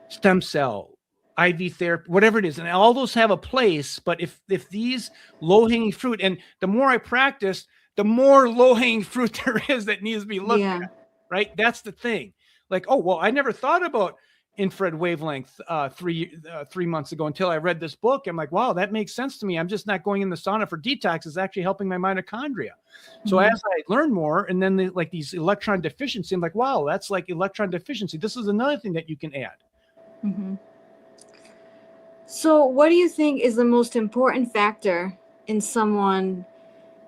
stem cell, IV therapy, whatever it is. And all those have a place, but if these low-hanging fruit, and the more I practice, the more low-hanging fruit there is that needs to be looked at, right? That's the thing. Like, oh, well, I never thought about infrared wavelength 3 months ago until I read this book. I'm like, wow, that makes sense to me. I'm just not going in the sauna for detox. It's actually helping my mitochondria. So as I learn more, and then these electron deficiency, I'm like, wow, that's like electron deficiency. This is another thing that you can add. So, what do you think is the most important factor in someone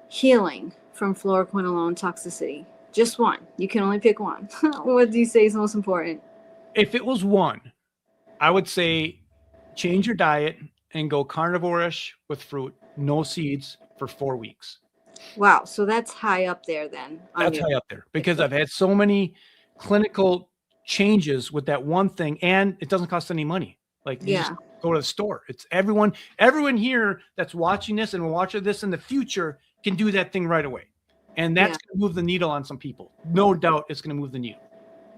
healing from fluoroquinolone toxicity? Just one. You can only pick one. What do you say is most important? If it was one, I would say change your diet and go carnivore-ish with fruit, no seeds for 4 weeks. Wow. So that's high up there then. That's high up there because I've had so many clinical changes with that one thing, and it doesn't cost any money. Like you just go to the store. It's everyone here that's watching this and will watch this in the future can do that thing right away. And that's going to move the needle on some people. No doubt it's going to move the needle.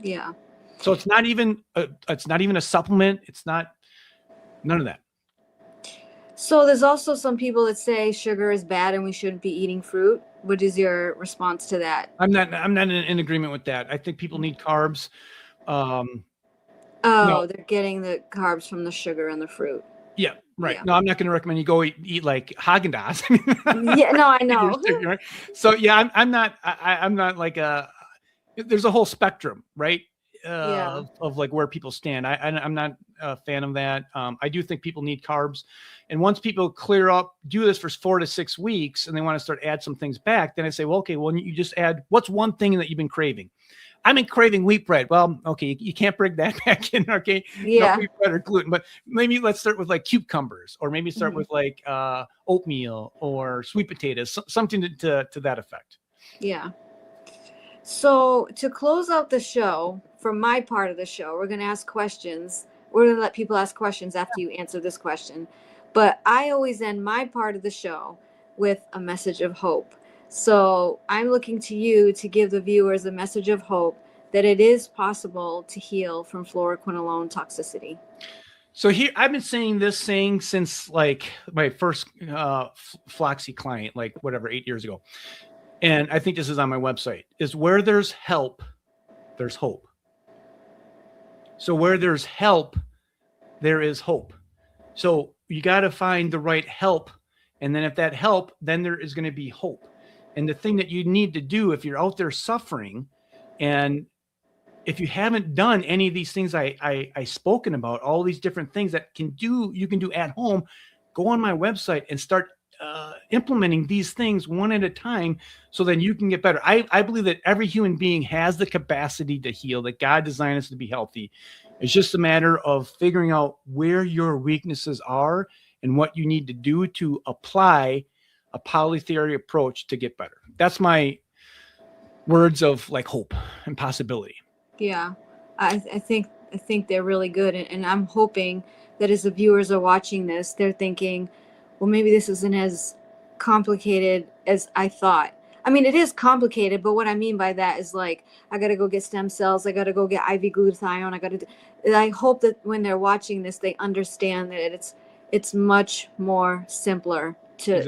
Yeah. So it's not even a supplement. It's not none of that. So there's also some people that say sugar is bad and we shouldn't be eating fruit. What is your response to that? I'm not in agreement with that. I think people need carbs. They're getting the carbs from the sugar and the fruit. Yeah, right. Yeah. No, I'm not going to recommend you go eat like Haagen-Dazs. Yeah, no, I know. So yeah, I'm not like there's a whole spectrum, right? Of like where people stand. I'm not a fan of that. I do think people need carbs. And once people clear up, do this for 4 to 6 weeks, and they want to start add some things back, then I say, well, okay, well, you just add, what's one thing that you've been craving? I've been craving wheat bread. Well, okay, you can't bring that back in, okay? Yeah. No wheat bread or gluten, but maybe let's start with like cucumbers, or maybe start with like oatmeal or sweet potatoes, something to that effect. Yeah. So to close out the show, for my part of the show, we're going to ask questions. We're going to let people ask questions after you answer this question. But I always end my part of the show with a message of hope. So I'm looking to you to give the viewers a message of hope that it is possible to heal from fluoroquinolone toxicity. So here, I've been saying this since like my first FLOXED client, like whatever, 8 years ago. And I think this is on my website, is where there's help, there's hope. So where there's help, there is hope. So you got to find the right help. And then if that help, then there is going to be hope. And the thing that you need to do if you're out there suffering, and if you haven't done any of these things I spoken about, all these different things that you can do at home, go on my website and start implementing these things one at a time so then you can get better. I believe that every human being has the capacity to heal, that God designed us to be healthy. It's just a matter of figuring out where your weaknesses are and what you need to do to apply a polytheory approach to get better. That's my words of like hope and possibility. Yeah, I think they're really good. And I'm hoping that as the viewers are watching this, they're thinking, well, maybe this isn't as complicated as I thought. I mean, it is complicated, but what I mean by that is like, I got to go get stem cells. I got to go get IV glutathione. I hope that when they're watching this, they understand that it's much more simpler to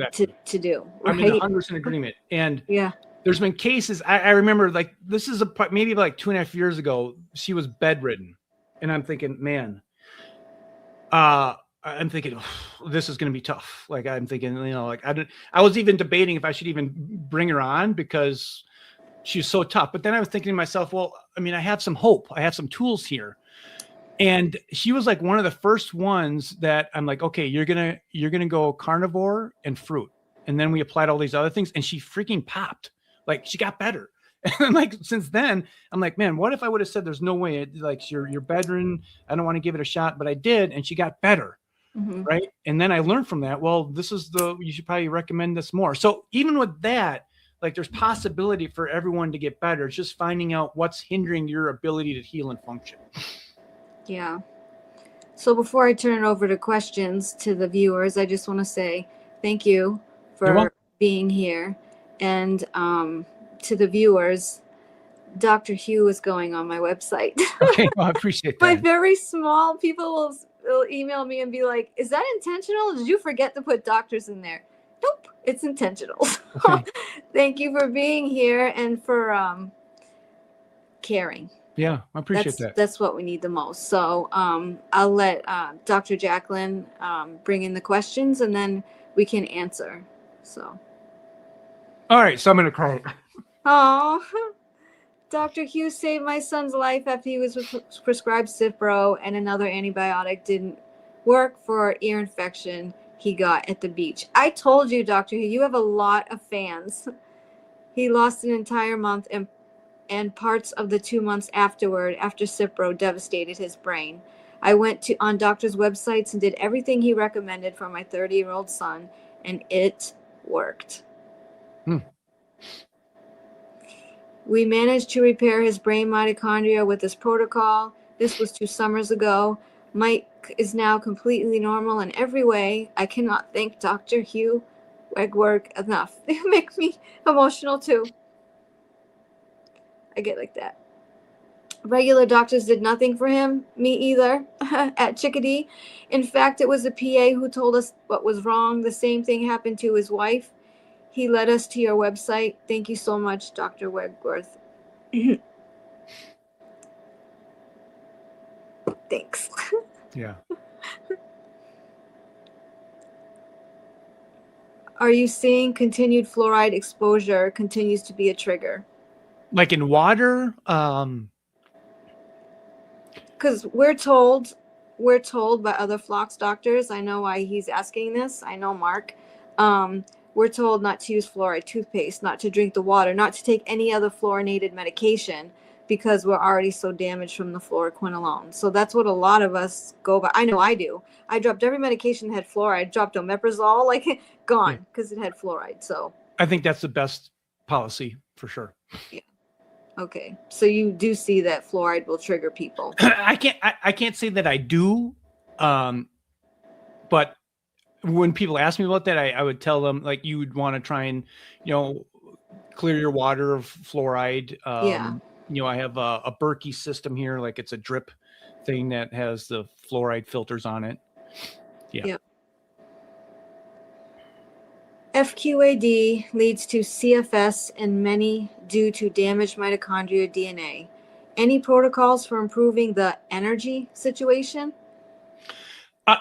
do. Right? I'm in 100% agreement. And yeah, there's been cases, I remember like, this is maybe like 2.5 years ago, she was bedridden. And I'm thinking, man, I'm thinking, oh, this is going to be tough. Like, I'm thinking, like I was even debating if I should even bring her on because she's so tough. But then I was thinking to myself, well, I mean, I have some hope. I have some tools here. And she was like one of the first ones that I'm like, okay, you're going to go carnivore and fruit. And then we applied all these other things and she freaking popped. Like she got better. And like, since then I'm like, man, what if I would have said, there's no way, like you're bedridden, I don't want to give it a shot, but I did. And she got better. Mm-hmm. Right. And then I learned from that. Well, you should probably recommend this more. So even with that, like there's possibility for everyone to get better. It's just finding out what's hindering your ability to heal and function. Yeah. So before I turn it over to questions to the viewers, I just want to say thank you for being here. And to the viewers, Dr. Hugh is going on my website. Okay, well, I appreciate that. My very small people will email me and be like, is that intentional? Did you forget to put doctors in there? Nope, it's intentional. Okay. Thank you for being here and for caring. Yeah, I appreciate that. That's what we need the most. So I'll let Dr. Jacqueline bring in the questions and then we can answer. So. All right, so I'm going to cry. Oh, Dr. Hugh saved my son's life after he was prescribed Cipro and another antibiotic didn't work for an ear infection he got at the beach. I told you, Dr. Hugh, you have a lot of fans. He lost an entire month and parts of the 2 months afterward after Cipro devastated his brain. I went on doctors' websites and did everything he recommended for my 30-year-old son, and it worked. We managed to repair his brain mitochondria with this protocol. This was 2 summers ago. Mike is now completely normal in every way. I cannot thank Dr. Hugh Wegwerth enough. They make me emotional too. I get like that. Regular doctors did nothing for him, me either, at Chickadee. In fact, it was the PA who told us what was wrong. The same thing happened to his wife. He led us to your website. Thank you so much, Dr. Wegwerth. Thanks. Yeah. Are you seeing continued fluoride exposure continues to be a trigger? Like in water? Because we're told by other Phlox doctors, I know why he's asking this, I know Mark, we're told not to use fluoride toothpaste, not to drink the water, not to take any other fluorinated medication because we're already so damaged from the fluoroquinolone. So that's what a lot of us go by. I know I do. I dropped every medication that had fluoride, dropped omeprazole, like gone because it had fluoride. So I think that's the best policy for sure. Yeah. Okay. So you do see that fluoride will trigger people. I can't say that I do. But when people ask me about that, I would tell them like you would want to try and, clear your water of fluoride. I have a Berkey system here, like it's a drip thing that has the fluoride filters on it. Yeah. Yep. FQAD leads to CFS in many due to damaged mitochondria DNA. Any protocols for improving the energy situation?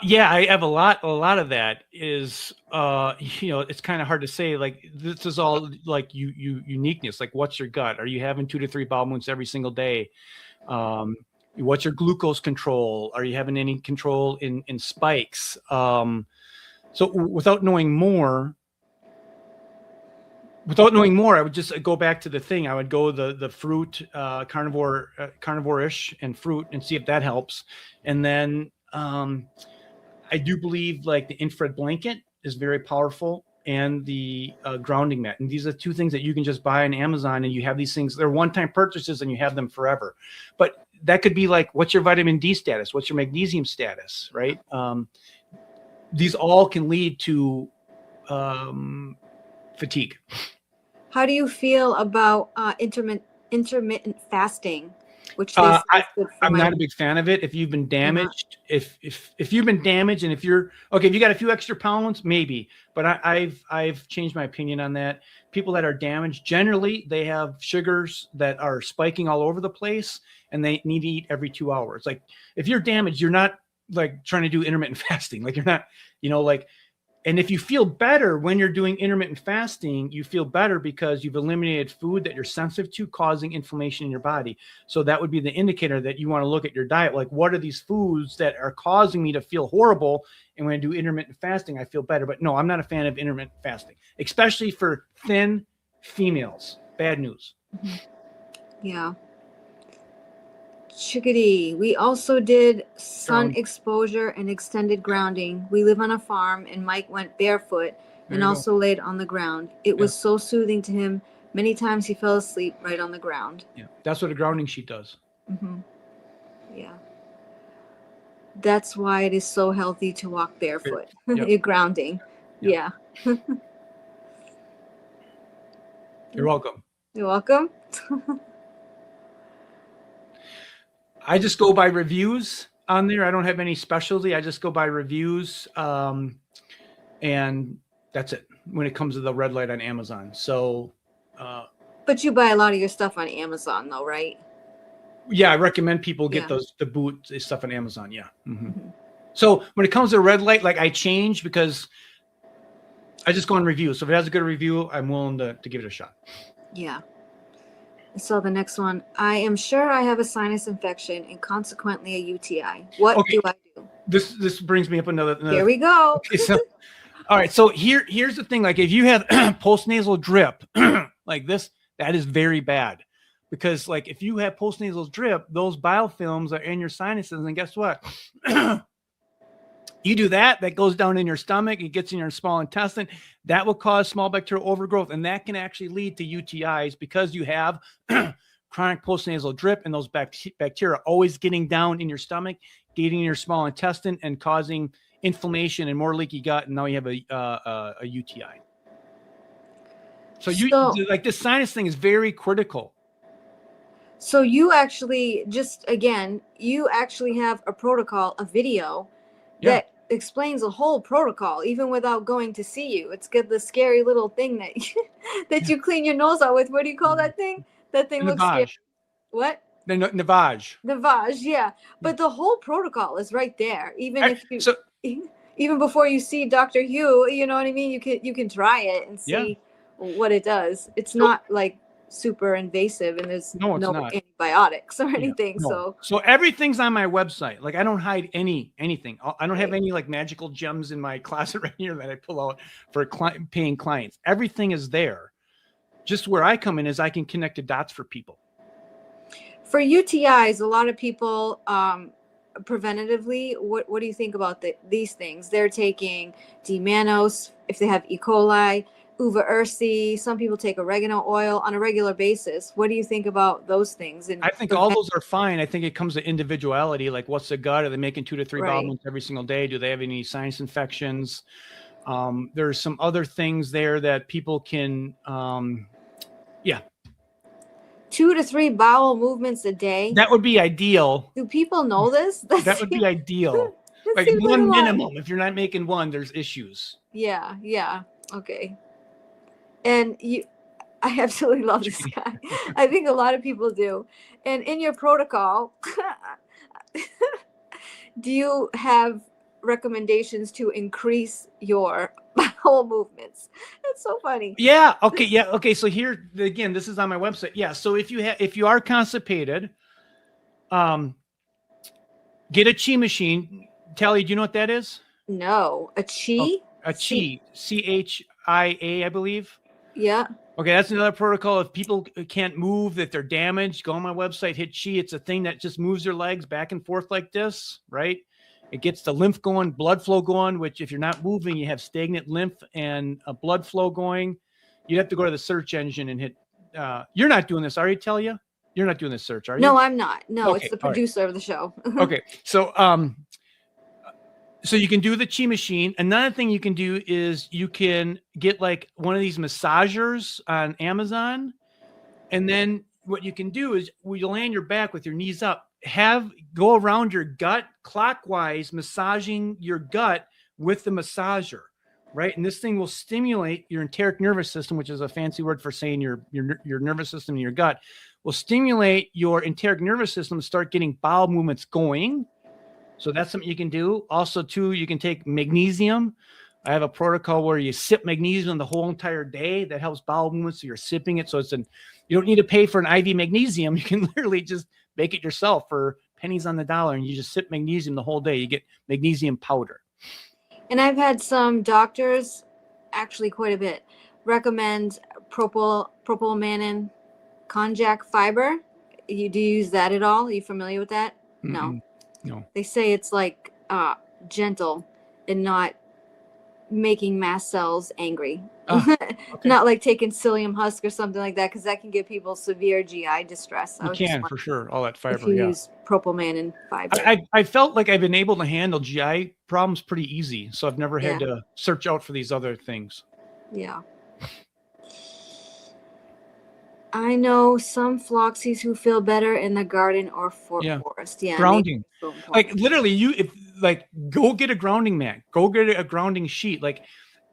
Yeah, I have a lot of that is, it's kind of hard to say, like, this is all like uniqueness. Like, what's your gut? Are you having 2 to 3 bowel movements every single day? What's your glucose control? Are you having any control in spikes? So without knowing more, I would just go back to the thing. I would go the fruit, carnivore-ish and fruit and see if that helps. And then, I do believe like the infrared blanket is very powerful and the grounding mat. And these are 2 things that you can just buy on Amazon and you have these things. They're one-time purchases and you have them forever. But that could be like, what's your vitamin D status? What's your magnesium status, right? These all can lead to fatigue. How do you feel about intermittent fasting? Which I'm not a big fan of it. If you've been damaged, if you've been damaged, and if you got a few extra pounds, maybe. But I've changed my opinion on that. People that are damaged, generally, they have sugars that are spiking all over the place, and they need to eat every 2 hours. Like if you're damaged, you're not like trying to do intermittent fasting. Like you're not, And if you feel better when you're doing intermittent fasting, you feel better because you've eliminated food that you're sensitive to causing inflammation in your body. So that would be the indicator that you want to look at your diet. Like, what are these foods that are causing me to feel horrible? And when I do intermittent fasting, I feel better. But no, I'm not a fan of intermittent fasting, especially for thin females. Bad news. Yeah. Chickadee. We also did sun exposure and extended grounding. We live on a farm and Mike went barefoot and also laid on the ground. It was so soothing to him. Many times he fell asleep right on the ground. Yeah, that's what a grounding sheet does. Mm-hmm. Yeah. That's why it is so healthy to walk barefoot. Yep. You're grounding. Yep. Yeah. You're welcome. You're welcome. I just go by reviews on there. I don't have any specialty. I just go by reviews. And that's it when it comes to the red light on Amazon. So, but you buy a lot of your stuff on Amazon though, right? Yeah. I recommend people get the boot stuff on Amazon. Yeah. Mm-hmm. Mm-hmm. So when it comes to red light, like I change because I just go on reviews. So if it has a good review, I'm willing to give it a shot. Yeah. So the next one, I am sure I have a sinus infection and consequently a UTI. What do I do? This brings me up another. Here we go. Okay, so all right, so here's the thing. Like if you have postnasal drip like this, that is very bad, because like if you have postnasal drip, those biofilms are in your sinuses, and guess what? You do that goes down in your stomach, it gets in your small intestine. That will cause small bacterial overgrowth, and that can actually lead to UTIs because you have chronic postnasal drip, and those bacteria always getting down in your stomach, getting in your small intestine, and causing inflammation and more leaky gut, and now you have a UTI. So like this sinus thing is very critical. So you actually you actually have a protocol, a video that explains the whole protocol, even without going to see you. It's got the scary little thing that that you clean your nose out with. What do you call that thing? That thing looks scary. What? The Navage. Navage, yeah. But the whole protocol is right there. Even even before you see Dr. Hugh, you know what I mean? You can try it and see what it does. It's not like super invasive, and there's no antibiotics or anything. So everything's on my website. Like I don't hide anything. I don't have any like magical gems in my closet right here that I pull out for paying clients. Everything is there. Just where I come in is I can connect the dots for people. For UTIs, a lot of people preventatively, what do you think about these things? They're taking D-mannose if they have E. coli, uva ursi. Some people take oregano oil on a regular basis. What do you think about those things? And I think all those are fine. I think it comes to individuality. Like what's the gut? Are they making 2 to 3 bowel movements every single day? Do they have any sinus infections? There's some other things there that people can, 2 to 3 bowel movements a day. That would be ideal. Do people know this? That would be ideal. Like one minimum. If you're not making one, there's issues. Yeah. Okay. And I absolutely love this guy. I think a lot of people do. And in your protocol, do you have recommendations to increase your bowel movements? That's so funny. Yeah. Okay. So here again, this is on my website. Yeah. So if you are constipated, get a chi machine. Talia, do you know what that is? No, a chi. A chi, CHIA, I believe. Yeah. Okay, that's another protocol. If people can't move, that they're damaged, go on my website, hit chi. It's a thing that just moves your legs back and forth like this, right? It gets the lymph going, blood flow going, which if you're not moving, you have stagnant lymph and a blood flow going. You'd have to go to the search engine and hit. You're not doing this, are you, Talia? You're not doing this search, are you? No, I'm not. No, okay, it's the producer of the show. Okay, so so you can do the chi machine. Another thing you can do is you can get like one of these massagers on Amazon. And then what you can do is when you lay on your back with your knees up, go around your gut clockwise, massaging your gut with the massager, right? And this thing will stimulate your enteric nervous system, which is a fancy word for saying your nervous system in your gut, will stimulate your enteric nervous system to start getting bowel movements going. So that's something you can do. Also, too, you can take magnesium. I have a protocol where you sip magnesium the whole entire day. That helps bowel movements. So you're sipping it. So you don't need to pay for an IV magnesium. You can literally just make it yourself for pennies on the dollar, and you just sip magnesium the whole day. You get magnesium powder. And I've had some doctors, actually quite a bit, recommend propylmanin konjac fiber. Do you use that at all? Are you familiar with that? No. They say it's like gentle and not making mast cells angry. Okay. Not like taking psyllium husk or something like that, because that can give people severe GI distress. You can, for sure. All that fiber, if you use propylmanin fiber. I felt like I've been able to handle GI problems pretty easy, so I've never had to search out for these other things. Yeah. I know some floxies who feel better in the garden or forest. Yeah, grounding. So like literally, go get a grounding mat. Go get a grounding sheet. Like,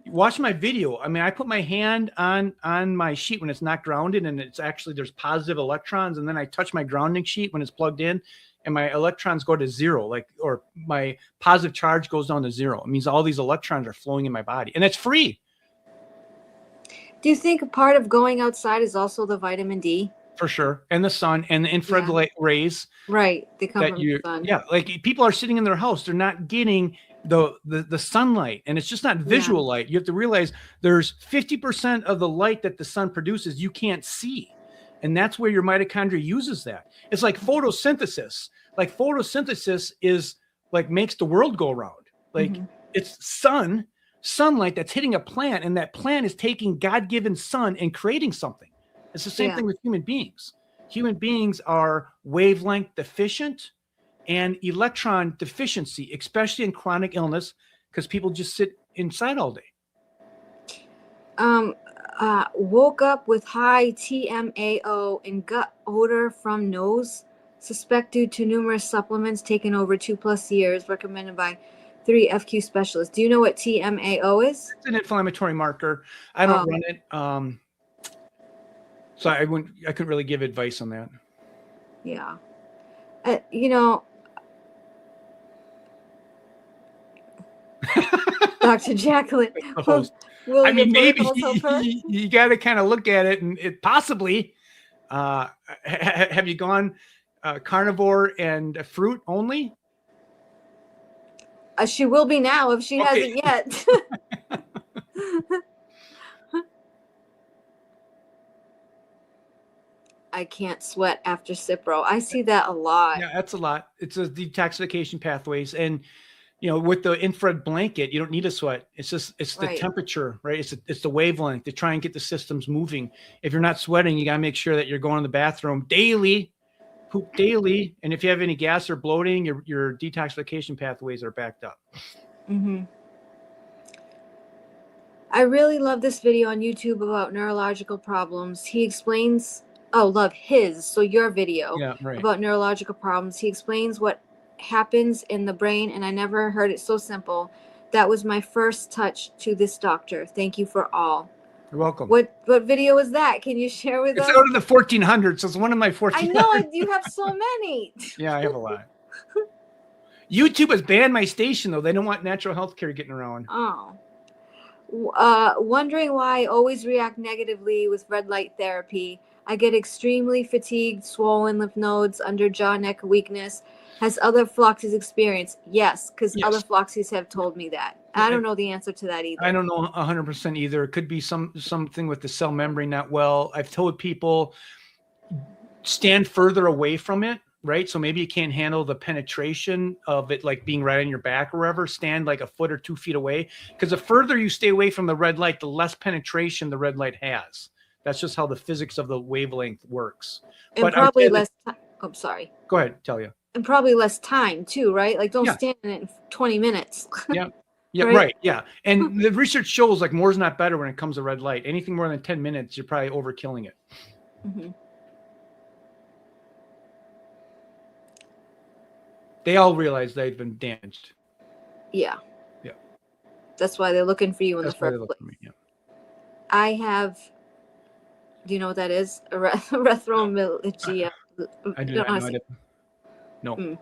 watch my video. I mean, I put my hand on my sheet when it's not grounded, and it's actually there's positive electrons, and then I touch my grounding sheet when it's plugged in, and my electrons go to zero. Or my positive charge goes down to zero. It means all these electrons are flowing in my body, and it's free. Do you think a part of going outside is also the vitamin D? For sure. And the sun and the infrared light rays. Right. They come from the sun. Yeah. Like people are sitting in their house. They're not getting the sunlight, and it's just not visual light. You have to realize there's 50% of the light that the sun produces you can't see. And that's where your mitochondria uses that. It's like photosynthesis. Like photosynthesis is like makes the world go around. Like it's sunlight that's hitting a plant, and that plant is taking God-given sun and creating something. It's the same thing with human beings. Human beings are wavelength deficient and electron deficiency, especially in chronic illness, because people just sit inside all day. Woke up with high TMAO and gut odor from nose. Suspect due to numerous supplements taken over 2+ years, recommended by 3 FQ specialists. Do you know what TMAO is? It's an inflammatory marker. I don't run it. So I couldn't really give advice on that. Yeah. You know, Dr. Jacqueline. I mean, maybe you got to kind of look at it, and it possibly. Have you gone carnivore and fruit only? She will be now if she hasn't yet. I can't sweat after Cipro. I see that a lot. Yeah, that's a lot. It's a detoxification pathways. And, with the infrared blanket, you don't need a sweat. It's just, it's the temperature, right? It's the wavelength to try and get the systems moving. If you're not sweating, you got to make sure that you're going to the bathroom daily, poop daily. And if you have any gas or bloating, your detoxification pathways are backed up. I really love this video on YouTube about neurological problems. He explains... so your video about neurological problems. He explains what happens in the brain, and I never heard it so simple. That was my first touch to this doctor. Thank you for all. You're welcome. What video is that? Can you share with us? It's out of the 1400s. So it's one of my 1400s. I know you have so many. Yeah, I have a lot. YouTube has banned my station, though. They don't want natural health care getting around. Wondering why I always react negatively with red light therapy. I get extremely fatigued, swollen lymph nodes, under jaw, neck weakness. Has other FLOXES experienced? Yes, because other FLOXES have told me that. I don't know the answer to that either. I don't know 100% either. It could be something with the cell membrane not well. I've told people stand further away from it, right? So maybe you can't handle the penetration of it, like being right on your back or wherever. Stand like a foot or 2 feet away, because the further you stay away from the red light, the less penetration the red light has. That's just how the physics of the wavelength works. And but probably less time. Oh, sorry. Go ahead, Talia. And probably less time too, right? Like don't stand in it in 20 minutes. Yeah. Right. Yeah. And the research shows like more is not better when it comes to red light. Anything more than 10 minutes, you're probably overkilling it. They all realize they've been damaged. Yeah. That's why they're looking for you in the first place. I have... Do you know what that is? Erythromyalgia. I do not know it. No.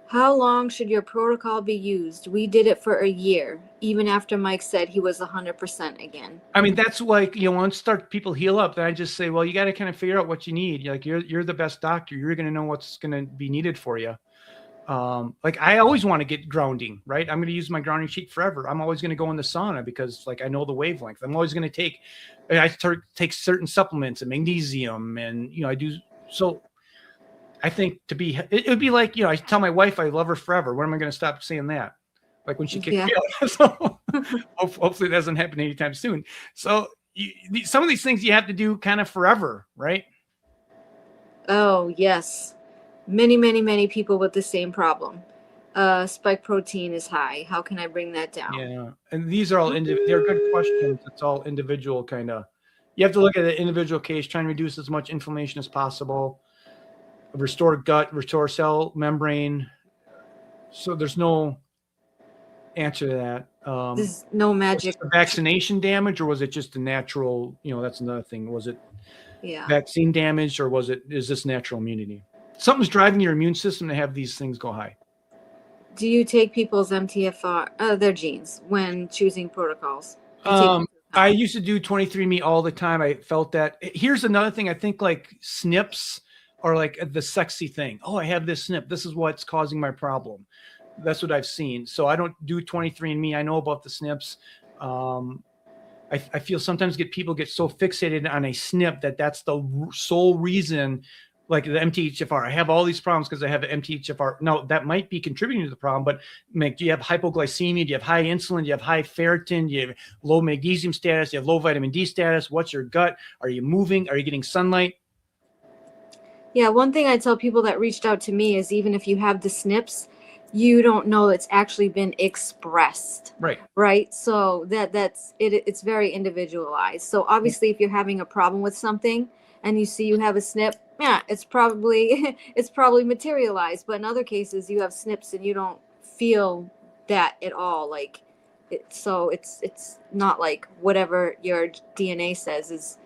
How long should your protocol be used? We did it for a year, even after Mike said he was 100% again. I mean, that's like, once people heal up, then I just say, well, you got to kind of figure out what you need. Like you're the best doctor. You're going to know what's going to be needed for you. Like I always want to get grounding, right? I'm going to use my grounding sheet forever. I'm always going to go in the sauna because like I know the wavelength. I'm always going to take certain supplements and magnesium, and I do. So I think it would be like, I tell my wife I love her forever. When am I going to stop saying that? Like when she kicked me out. So hopefully that doesn't happen anytime soon. So some of these things you have to do kind of forever, right? Oh yes. Many people with the same problem. Spike protein is high. How can I bring that down? Yeah, and these are all they're good questions. It's all individual kind of. You have to look at the individual case, trying to reduce as much inflammation as possible, restore gut, restore cell membrane. So there's no answer to that. There's no magic. Was it vaccination damage, or was it just a natural? That's another thing. Was it vaccine damage, or is this natural immunity? Something's driving your immune system to have these things go high. Do you take people's MTFR, their genes, when choosing protocols? I used to do 23andMe all the time. I felt that. Here's another thing. I think like SNPs are like the sexy thing. Oh, I have this SNP. This is what's causing my problem. That's what I've seen. So I don't do 23andMe. I know about the SNPs. I feel sometimes people get so fixated on a SNP that's the sole reason. Like the MTHFR, I have all these problems because I have an MTHFR. Now that might be contributing to the problem, but do you have hypoglycemia? Do you have high insulin? Do you have high ferritin? Do you have low magnesium status? Do you have low vitamin D status? What's your gut? Are you moving? Are you getting sunlight? Yeah, one thing I tell people that reached out to me is even if you have the SNPs, you don't know it's actually been expressed. Right. So that's it. It's very individualized. So obviously, if you're having a problem with something and you see you have a SNP, yeah, it's probably materialized. But in other cases, you have SNPs and you don't feel that at all. Like so it's not like whatever your DNA says is.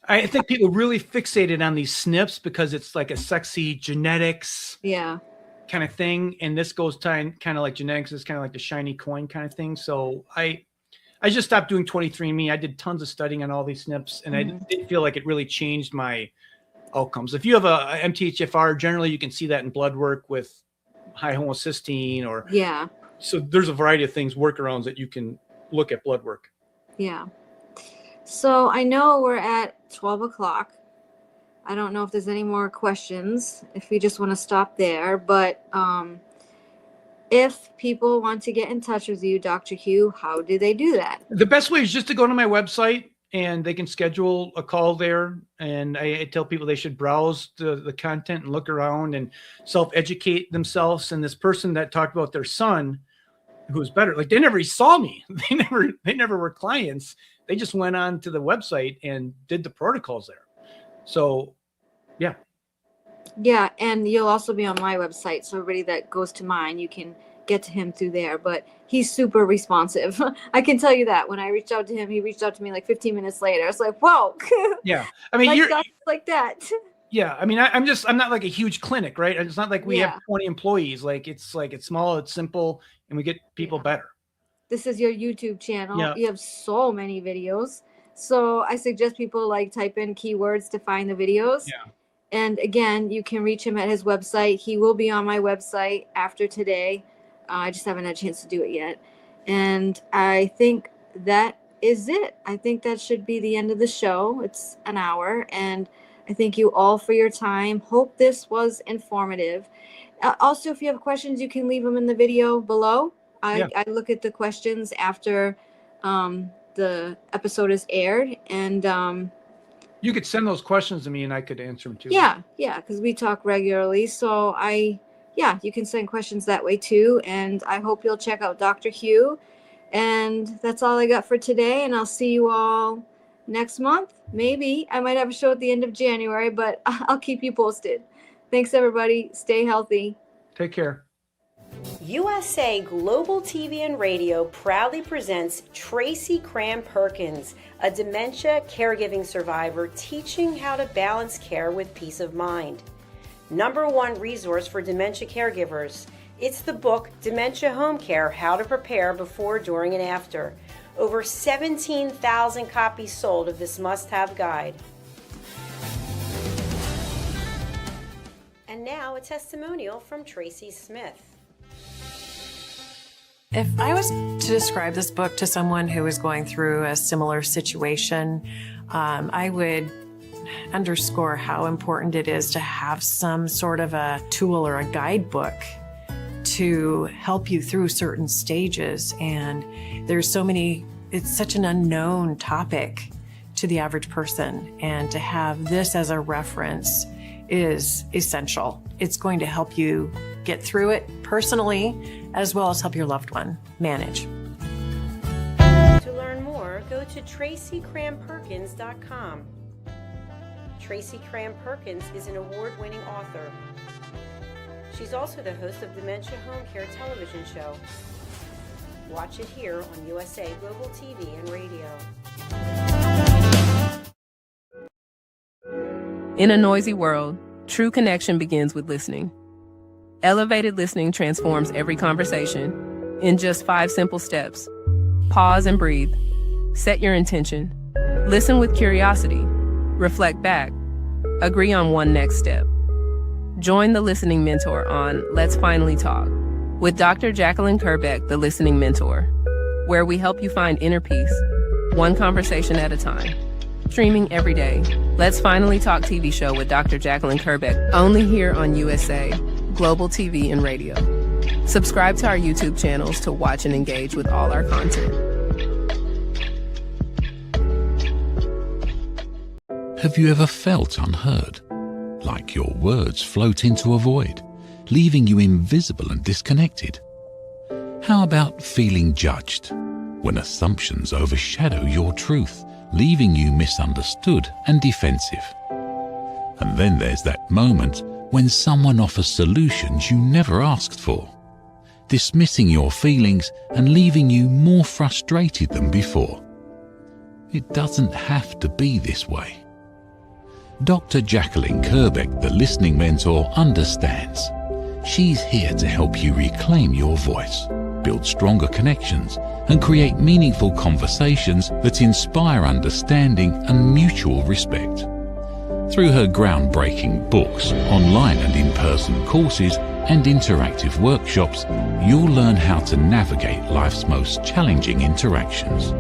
I think people really fixated on these SNPs because it's like a sexy genetics kind of thing. And this goes kind of like genetics is kind of like the shiny coin kind of thing. So I just stopped doing 23andMe. I did tons of studying on all these SNPs and I didn't feel like it really changed my outcomes. If you have a MTHFR, generally you can see that in blood work with high homocysteine or so there's a variety of things, workarounds that you can look at blood work. Yeah. So I know we're at 12 o'clock. I don't know if there's any more questions, if we just want to stop there. But if people want to get in touch with you, Dr. Hugh, how do they do that? The best way is just to go to my website and they can schedule a call there. And I tell people they should browse the content and look around and self-educate themselves. And this person that talked about their son, who's better, like they never saw me. They never were clients. They just went on to the website and did the protocols there. So, yeah. Yeah, and you'll also be on my website. So everybody that goes to mine, you can get to him through there. But he's super responsive. I can tell you that. When I reached out to him, he reached out to me like 15 minutes later. It's like, whoa. Yeah. I mean, you're like that. Yeah. I mean, I'm not like a huge clinic, right? It's not like we have 20 employees. Like it's small, it's simple, and we get people better. This is your YouTube channel. Yeah. You have so many videos. So I suggest people like type in keywords to find the videos. Yeah. And again, you can reach him at his website. He will be on my website after today. I just haven't had a chance to do it yet. And I think that is it. I think that should be the end of the show. It's an hour. And I thank you all for your time. Hope this was informative. Also, if you have questions, you can leave them in the video below. I look at the questions after the episode is aired, and you could send those questions to me and I could answer them too. Yeah, because we talk regularly. So you can send questions that way too. And I hope you'll check out Dr. Hugh. And that's all I got for today. And I'll see you all next month. Maybe I might have a show at the end of January, but I'll keep you posted. Thanks, everybody. Stay healthy. Take care. USA Global TV and Radio proudly presents Tracy Cram-Perkins, a dementia caregiving survivor teaching how to balance care with peace of mind. #1 resource for dementia caregivers. It's the book Dementia Home Care: How to Prepare Before, During, and After. Over 17,000 copies sold of this must-have guide. And now a testimonial from Tracy Smith. If I was to describe this book to someone who is going through a similar situation, I would underscore how important it is to have some sort of a tool or a guidebook to help you through certain stages. And there's so many, it's such an unknown topic to the average person. And to have this as a reference is essential. It's going to help you get through it personally, as well as help your loved one manage. To learn more, go to TracyCramPerkins.com. Tracy Cram-Perkins is an award-winning author. She's also the host of Dementia Home Care television show. Watch it here on USA Global TV and Radio. In a noisy world, true connection begins with listening. Elevated listening transforms every conversation in just 5 simple steps. Pause and breathe. Set your intention. Listen with curiosity. Reflect back. Agree on one next step. Join the Listening Mentor on Let's Finally Talk with Dr. Jacqueline Kerbeck, the Listening Mentor, where we help you find inner peace, one conversation at a time. Streaming every day. Let's Finally Talk TV show with Dr. Jacqueline Kerbeck, only here on USA, Global TV and Radio. Subscribe to our YouTube channels to watch and engage with all our content. Have you ever felt unheard? Like your words float into a void, leaving you invisible and disconnected? How about feeling judged, when assumptions overshadow your truth, leaving you misunderstood and defensive? And then there's that moment when someone offers solutions you never asked for, dismissing your feelings and leaving you more frustrated than before. It doesn't have to be this way. Dr. Jacqueline Kerbeck, the Listening Mentor, understands. She's here to help you reclaim your voice, build stronger connections, and create meaningful conversations that inspire understanding and mutual respect. Through her groundbreaking books, online and in-person courses, and interactive workshops, you'll learn how to navigate life's most challenging interactions.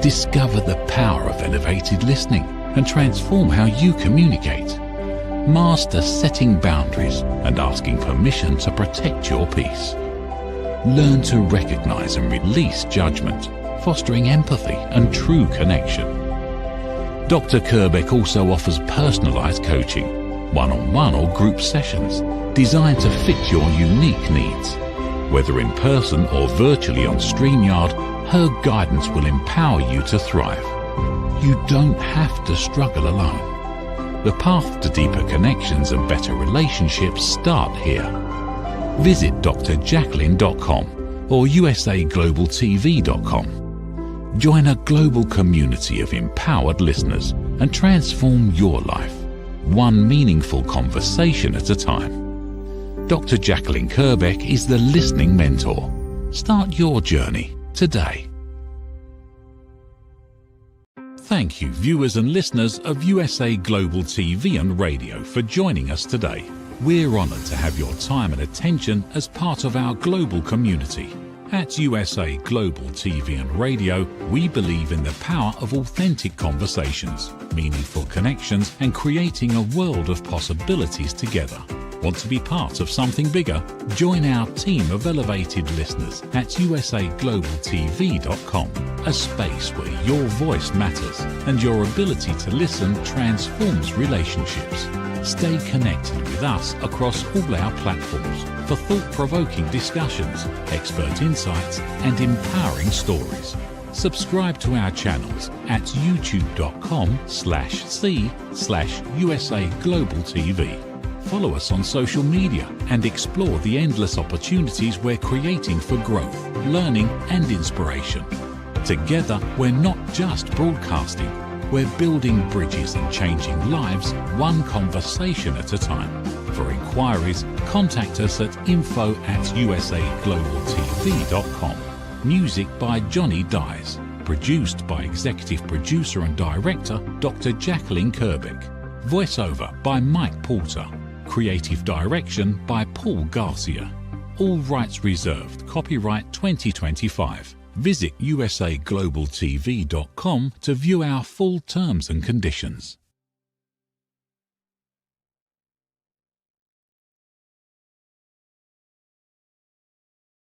Discover the power of elevated listening and transform how you communicate. Master setting boundaries and asking permission to protect your peace. Learn to recognize and release judgment, fostering empathy and true connection. Dr. Kerbeck also offers personalized coaching, one-on-one or group sessions designed to fit your unique needs. Whether in person or virtually on StreamYard, her guidance will empower you to thrive. You don't have to struggle alone. The path to deeper connections and better relationships start here. Visit drjacqueline.com or usaglobaltv.com. Join a global community of empowered listeners and transform your life, one meaningful conversation at a time. Dr. Jacqueline Kerbeck is the Listening Mentor. Start your journey today. Thank you, viewers and listeners of USA Global TV and Radio, for joining us today. We're honored to have your time and attention as part of our global community. At USA Global TV and Radio, we believe in the power of authentic conversations, meaningful connections, and creating a world of possibilities together. Want to be part of something bigger? Join our team of elevated listeners at usaglobaltv.com, a space where your voice matters and your ability to listen transforms relationships. Stay connected with us across all our platforms for thought-provoking discussions, expert insights, and empowering stories. Subscribe to our channels at youtube.com/c/USAGlobalTV. Follow us on social media and explore the endless opportunities we're creating for growth, learning, and inspiration. Together, we're not just broadcasting, we're building bridges and changing lives, one conversation at a time. For inquiries, contact us at info@usaglobaltv.com. Music by Johnny Dyes. Produced by Executive Producer and Director Dr. Jacqueline Kerbeck. Voiceover by Mike Porter. Creative Direction by Paul Garcia. All rights reserved. Copyright 2025. Visit usaglobaltv.com to view our full terms and conditions.